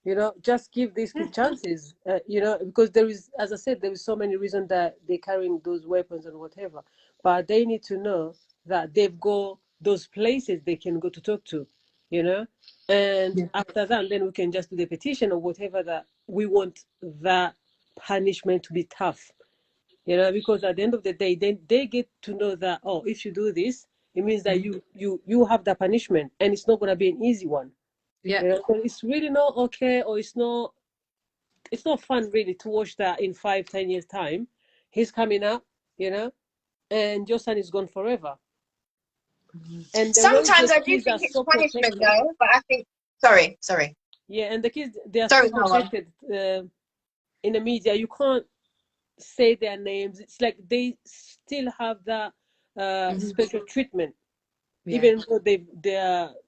You know, just give these kids chances. You know, because there is, as I said, there is so many reasons that they're carrying those weapons and whatever. But they need to know that they've got those places they can go to talk to. You know, and after that, then we can just do the petition or whatever that we want that punishment to be tough. You know, because at the end of the day, then they get to know that, oh, if you do this, it means that you have that punishment, and it's not going to be an easy one. Yeah. You know, so it's really not okay, or it's not fun really to watch that in 5, 10 years time. He's coming up, you know, and your son is gone forever. And the way Sometimes the I do kids are think it's so punishment protected. though, but I think sorry. Yeah, and the kids, they are Sorry, so Hawa. protected in the media. You can't say their names. It's like they still have that special treatment, Yeah. even though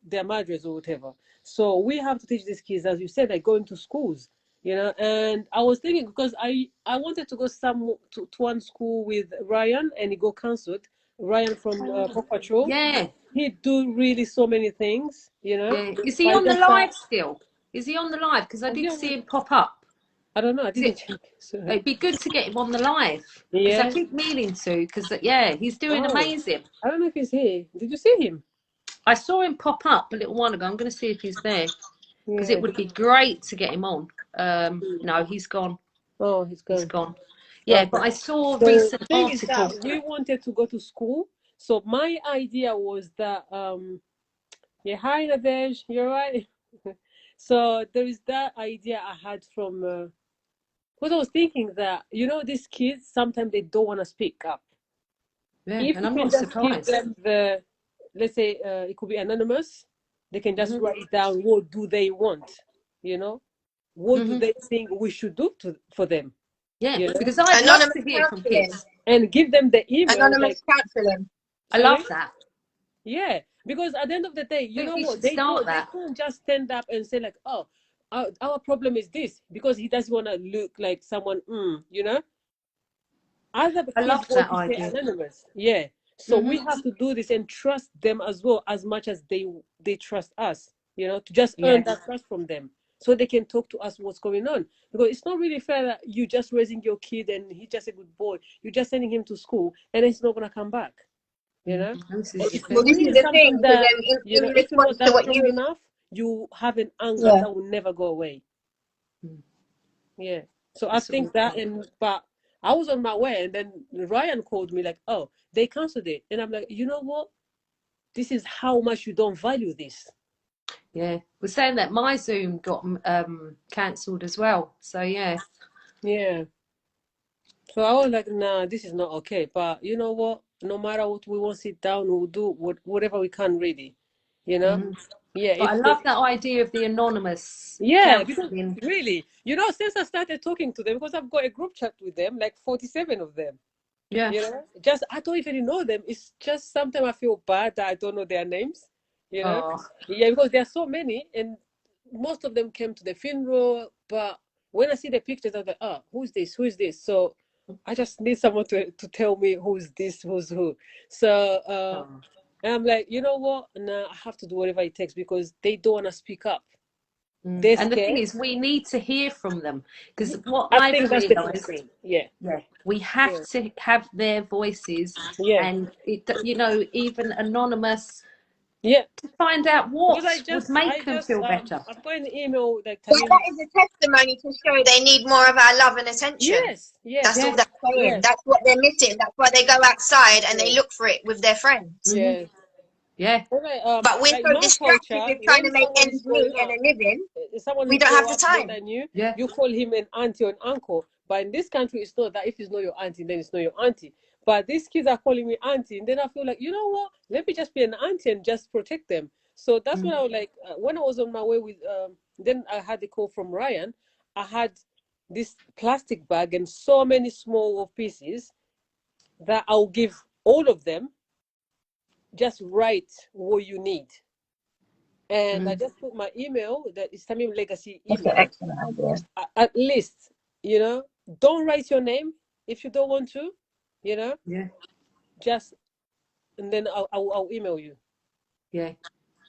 they're madres or whatever. So we have to teach these kids, as you said, like going to schools, you know. And I was thinking, because I wanted to go to one school with Ryan, and he got cancelled. Ryan from Paw Patrol, Yeah. he do really so many things, you know. Yeah. Is he But he on the just live still? Is he on the live? Because I is he did on see him pop up. I don't know. I Is didn't it? check. So, It'd be good to get him on the live because I yeah. keep meaning to. Because yeah, he's doing Oh, amazing. I don't know if he's here. Did you see him? I saw him pop up a little while ago. I'm going to see if he's there because it Yeah. would be great to get him on. No, he's gone. Oh, he's He's gone. gone. Yeah, Okay. but I saw a So the recent thing is article. that we wanted to go to school. So my idea was that yeah, hi Nadej, you're right. So there is that idea I had from because I was thinking that, you know, these kids sometimes they don't want to speak up. Yeah, If and you I'm can not just give surprised. them let's say it could be anonymous, they can just Hmm. write down what do they want, you know, what do Hmm. they think we should do for them, Yeah, you know, because I'd love Anonymous to hear from counselling. kids. and give them the email, like, Anonymous counselling. I sorry. love that. Yeah, because at the end of the day, I you think know we what? should start They that. can't just stand up and say like, "Oh, our problem is this," because he doesn't want to look like someone. You know, other I kids love going that to say idea. anonymous. Yeah, so we Hmm. have to do this and trust them as well, as much as they trust us. You know, to just earn Yeah. that trust from them, so they can talk to us what's going on. Because it's not really fair that you just raising your kid and he's just a good boy. You're just sending him to school and he's not gonna come back, you know. This And is the it's Well, thing. this is really the something thing, because that, you know, in if you're not response to that what strong you, enough, you have an anger yeah. that will never go away. Mm. Yeah. So I It's think that, awful. but I was on my way, and then Ryan called me like, "Oh, they cancelled it," and I'm like, you know what? This is how much you don't value this. Yeah, we're saying that my Zoom got cancelled as well. So yeah. Yeah. So I was like, nah, this is not okay. But you know what? No matter what, we won't sit down. We'll do whatever we can, really. You know? Mhm. Yeah. But I If love they, that idea of the anonymous yeah, because counselling. really, you know, since I started talking to them, because I've got a group chat with them, like 47 of them. Yeah. You know, just I don't even know them. It's just sometimes I feel bad that I don't know their names. You know, Oh, yeah, because there are so many, and most of them came to the funeral. But when I see the pictures, I'm like, oh, who's this? Who is this? So I just need someone to tell me who's this, who's who. So oh. and I'm like, you know what? Nah, I have to do whatever it takes because they don't want to speak up. Mm. They're And the thing scared. is, we need to hear from them because what I I've think that's the big realised, thing. Yeah, yeah, we yeah, have to have their voices, yeah, and it, you know, even anonymous, yeah. to find out Because what would make them feel better. I've got an email like That, that Tamim. is a testimony to show they need more of our love and attention. Yes, yes, That's all Yeah. that's saying. yes, That's what they're missing. That's why they go outside and they yes, look for it with their friends. Hmm. yes. Yeah. Okay, But we're like so my distracted culture, with trying when to make someone is ends meet growing and up, a living, someone we who don't grew have the up more time. than you, Yeah. you call him an auntie or an uncle. But in this country, it's not that. If it's not your auntie, then it's not your auntie. But these kids are calling me auntie, and then I feel like, you know what? Let me just be an auntie and just protect them. So that's when Mm. I was like, when I was on my way with, then I had a call from Ryan. I had this plastic bag and so many small pieces that I'll give all of them. Just write what you need. And I Mm. just put my email, that is Tamim Legacy That's an email. excellent idea. At least, you know, don't write your name if you don't want to, you know, Yeah. just, and then I'll email you. Yeah.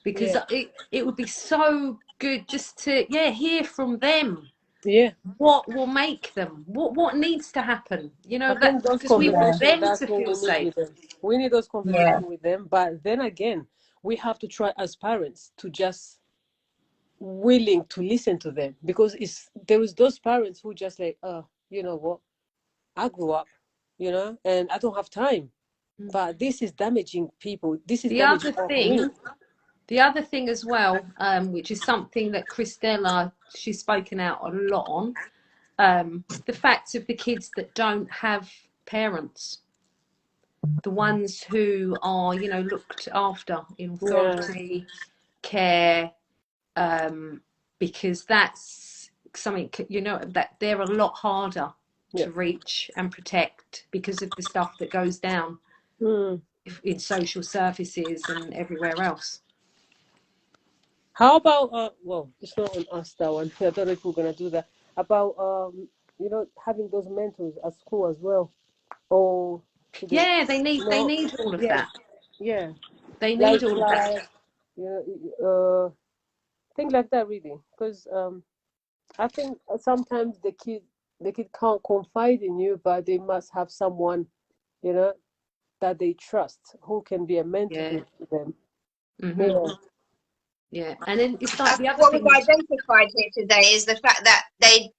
Because Yeah. it would be so good just to hear from them. Yeah. What will make them? What needs to happen? You I know, that think those because we Yeah, want conversations, them that's to what feel we need safe. with them. We need those yeah. conversations with them. But then again, we have to try as parents to just willing to listen to them, because there is those parents who just like, you know what, I grew up, you know, and I don't have time. Mm. But this is damaging people. This is The damaging other our thing, community. the other thing as well, which is something that Christella, she's spoken out a lot on, the fact of the kids that don't have parents. the ones who are, you know, looked after in Yeah. authority, care, because that's something, you know, that they're a lot harder Yeah. to reach and protect because of the stuff that goes down in social services and everywhere else. How about well, it's not on us, that one. I don't know if we're gonna do that. About you know, having those mentors at school as well. Or should they, Yeah, they need no, all of yeah, that. yeah, They need all of that. like things like that, really, because I think sometimes the kid can't confide in you, but they must have someone, you know, that they trust who can be a mentor Yeah. to them. Mm-hmm. Yeah, and then it's like the other What thing. we've identified here today is the fact that they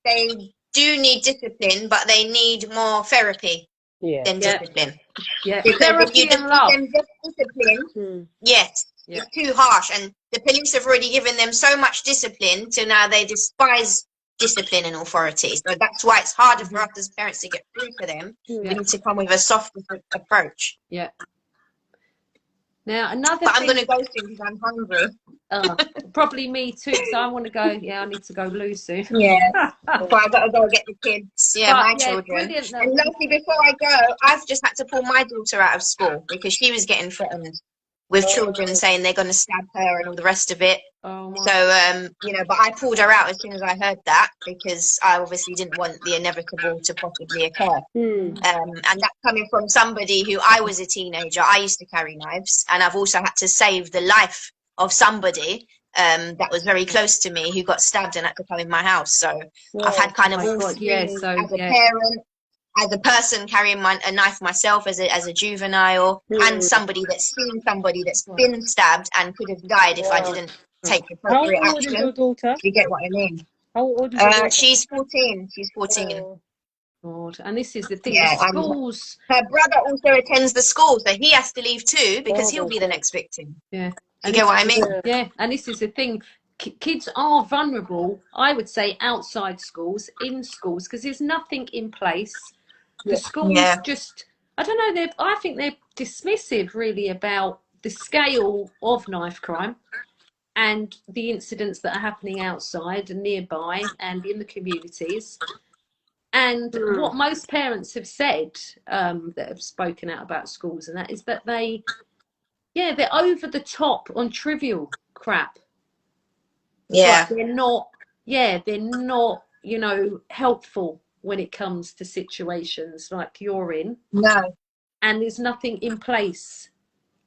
do need discipline, but they need more therapy Yeah. than discipline. Yeah, Because if you therapy just and give love. them just discipline, yes, Yeah. it's too harsh. And the police have already given them so much discipline, so now they despise discipline and authority. So that's why it's harder for us as parents to get through to them. We need to come with a softer approach. Yeah. Now another But thing. I'm going to go soon because I'm hungry. Probably me too, because I want to go. Yeah, I need to go loo soon. Yeah. So I got to go get the kids. Yeah, But, my yeah, children. brilliant. And lastly, before I go, I've just had to pull my daughter out of school because she was getting threatened with children saying they're going to stab her and all the rest of it. Oh, my. So, you know, but I pulled her out as soon as I heard that because I obviously didn't want the inevitable to possibly occur. And that's coming from somebody who, I was a teenager, I used to carry knives, and I've also had to save the life of somebody that was very close to me who got stabbed and had to come in my house. So I've had kind of all three as a parent, as a person carrying a knife myself, as a juvenile, and somebody that's seen somebody that's been stabbed and could have died if I didn't take appropriate action. How old action. is your daughter? You get what I mean? How old is your daughter? She's 14. She's 14. God. And this is the thing, Yeah, the schools. Her brother also attends the school, so he has to leave too because he'll be the next victim. Yeah. You get what I mean? Yeah, and this is the thing. Kids are vulnerable, I would say, outside schools, in schools, because there's nothing in place. The schools just, I don't know, I think they're dismissive really about the scale of knife crime and the incidents that are happening outside and nearby and in the communities. And what most parents have said that have spoken out about schools and that is that they're over the top on trivial crap. Yeah. But they're not, you know, helpful when it comes to situations like you're in. No. And there's nothing in place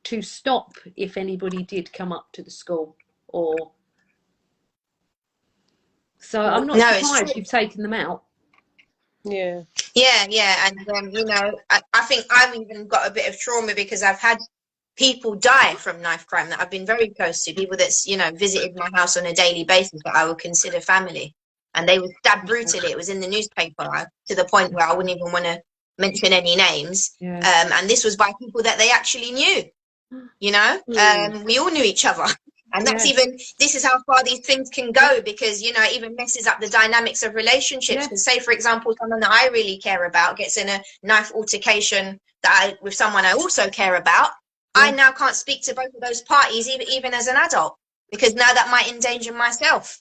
to stop if anybody did come up to the school or. So I'm not surprised you've taken them out. Yeah. And, you know, I think I've even got a bit of trauma because I've had people die from knife crime that I've been very close to, people that's, you know, visited my house on a daily basis that I would consider family. And they were stabbed brutally. It was in the newspaper to the point where I wouldn't even want to mention any names. And this was by people that they actually knew, you know. We all knew each other. And that's this is how far these things can go because, you know, it even messes up the dynamics of relationships. Because say, for example, someone that I really care about gets in a knife altercation with someone I also care about. I now can't speak to both of those parties, even as an adult, because now that might endanger myself.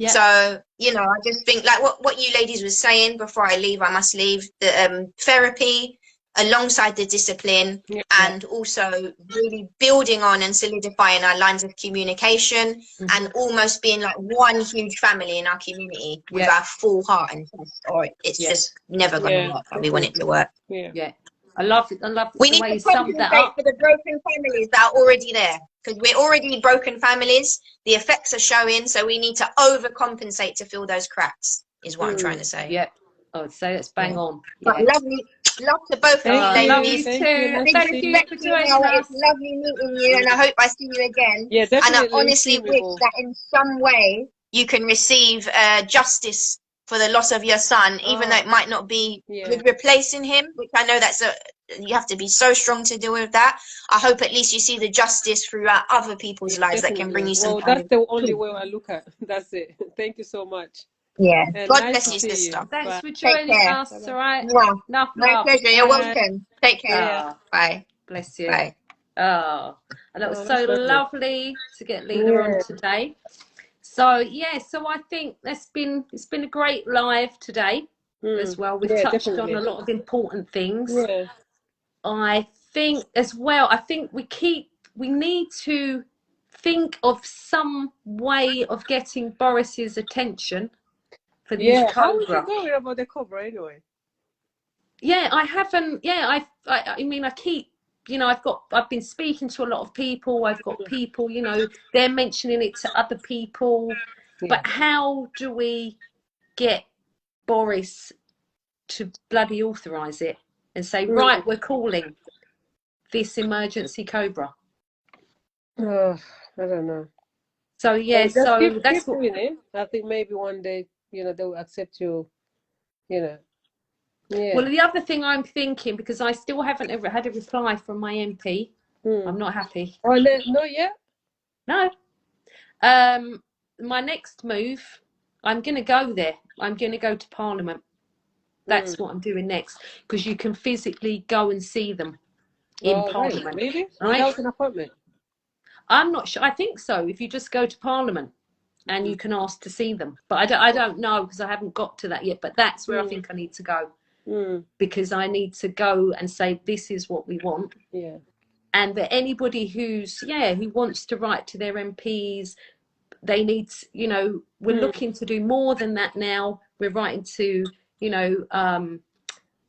So, you know, I just think like what you ladies were saying before I leave, I must leave the therapy alongside the discipline and also really building on and solidifying our lines of communication and almost being like one huge family in our community with our full heart and chest, or it's just never going to work how we want it to work. I love it. We need to compensate for the broken families that are already there because we're already broken families. The effects are showing, so we need to overcompensate to fill those cracks. Is what I'm trying to say. Yeah, I would say it's bang on. But love to both of you ladies. Love you too. Thank you for joining us. It's lovely meeting you, and I hope I see you again. Yeah, definitely. And I honestly wish that in some way you can receive justice for the loss of your son, even though it might not be with replacing him, which I know you have to be so strong to deal with that. I hope at least you see the justice throughout other people's lives that can bring you some. Well, that's the only way I look at. That's it. Thank you so much. Yeah. And God nice bless to you, see you. sister. Thanks Bye. for Take joining care. us. Bye-bye. All right. Mwah. Enough My love. pleasure. You're Bye. welcome. Take care. Yeah. Ah, Bye. bless you. Bye. Oh, and it was Oh, so that's lovely. lovely to get Leela on Yeah. today. So yeah, so I think it's been a great live today as well. We've Yeah, touched on definitely. a lot of important things. Yeah. I think as well, I think we need to think of some way of getting Boris's attention for this Yeah. How is it Cobra. going about the cover anyway? Yeah, I haven't. Yeah, I mean, I keep. I've been speaking to a lot of people. I've got people. They're mentioning it to other people. Yeah. But how do we get Boris to bloody authorise it and say, right, we're calling this emergency Cobra? Oh, I don't know. So yeah, Just so that's keep what. doing it. I think maybe one day, they will accept you, you know. Yeah. Well, the other thing I'm thinking, because I still haven't ever had a reply from my MP, I'm not happy. Oh, no, not yet? No. My next move, I'm going to go there. I'm going to go to Parliament. That's what I'm doing next, because you can physically go and see them in Oh, right. Parliament. Really? Right? Without an appointment? I'm not sure. I think so. If you just go to Parliament and you can ask to see them, but I don't know because I haven't got to that yet. But that's where I think I need to go, because I need to go and say this is what we want. Yeah. And that anybody who wants to write to their MPs, they need, we're looking to do more than that now. We're writing to,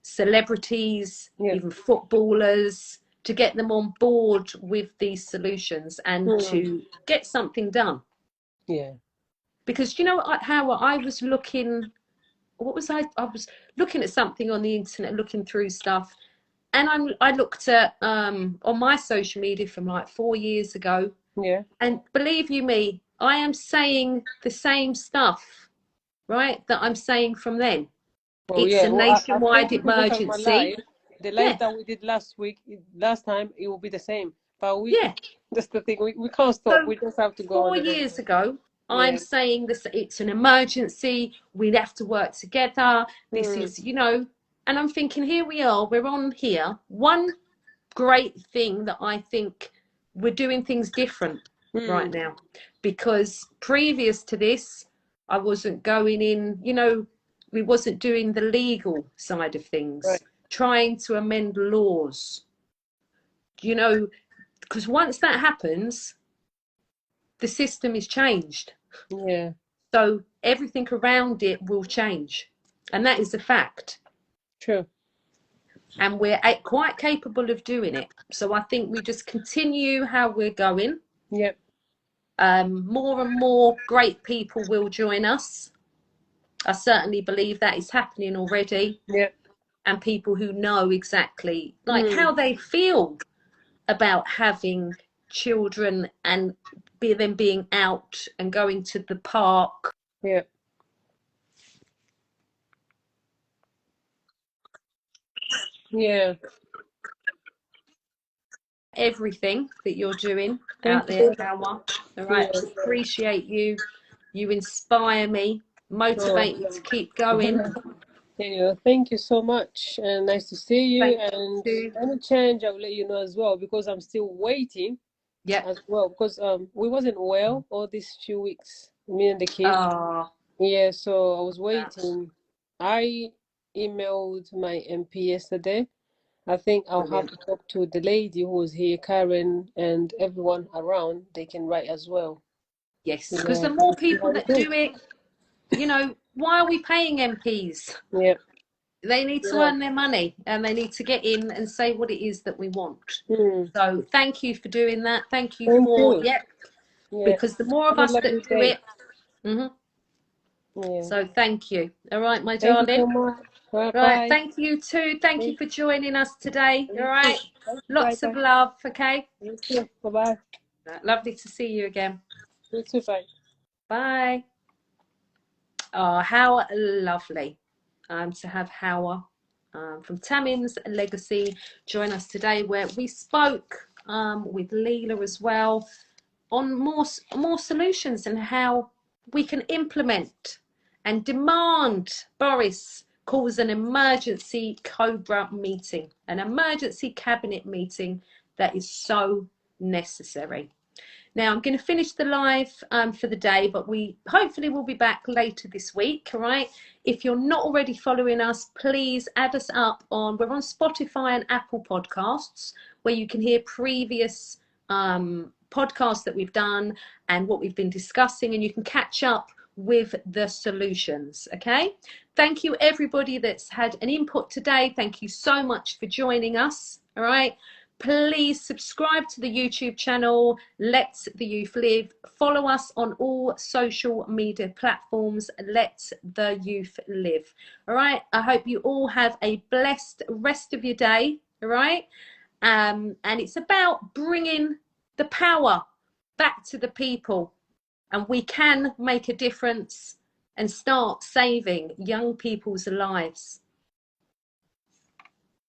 celebrities, even footballers, to get them on board with these solutions and to get something done. Yeah. Because how I was looking, what was I was looking at something on the internet, looking through stuff, and I looked at on my social media from like 4 years ago. Yeah. And believe you me, I am saying the same stuff, right, that I'm saying from then. Well, It's yeah. a Well, I nationwide think if you look at my emergency. live, the Yeah, live that we did last time, it will be the same. But yeah. that's the thing. We can't stop. So We just have to go 4 on and on. years ago, I'm Yeah. saying this, it's an emergency. We'd have to work together. This is, and I'm thinking, here we are, we're on here. One great thing that I think we're doing things different right now, because previous to this, I wasn't going in, we wasn't doing the legal side of things, Right. trying to amend laws, because once that happens, the system is changed. Yeah. So everything around it will change. And that is a fact. True. And we're quite capable of doing it. So I think we just continue how we're going. Yep. More and more great people will join us. I certainly believe that is happening already. Yep. And people who know exactly how they feel about having children and them being out and going to the park. Yep. Yeah. Everything that you're doing Thank out there, you. Hawa. All right, Yeah. appreciate you. You inspire me, motivate me to keep going. Yeah, thank you so much, and nice to see you. Thank And you. any change, I'll let you know as well, because I'm still waiting Yep. as well, because we wasn't well all these few weeks, me and the kids. Oh, Yeah, so I was waiting. I emailed my MP yesterday. I think I'll have brilliant. to talk to the lady who was here, Karen, and everyone around. They can write as well. Yes, because Yeah, the more see how people it that goes. do it, why are we paying MPs? Yeah, They need to yeah. earn their money and they need to get in and say what it is that we want. Mm. So thank you for doing that. Thank you Thank for, you. Yeah. because the more of Have a us lovely that do day. it, mhm. Yeah. So thank you. All right, my Thank you so darling. much. Bye Right, bye. thank you too. Thank you for joining us today. All right. Bye Lots of bye. love, okay? You too. Bye bye. Lovely to see you again. You too. Bye. Bye. Oh, how lovely to have Hawa from Tamims Legacy join us today, where we spoke with Leela as well on more solutions and how we can implement and demand Boris calls an emergency Cobra meeting, an emergency cabinet meeting that is so necessary. Now, I'm going to finish the live for the day, but we hopefully will be back later this week, all right? If you're not already following us, please add us up we're on Spotify and Apple Podcasts, where you can hear previous podcasts that we've done and what we've been discussing, and you can catch up with the solutions, okay? Thank you, everybody that's had an input today. Thank you so much for joining us, all right? Please subscribe to the YouTube channel, Let the Youth Live. Follow us on all social media platforms, Let the Youth Live. All right, I hope you all have a blessed rest of your day, all right? And it's about bringing the power back to the people, and we can make a difference and start saving young people's lives.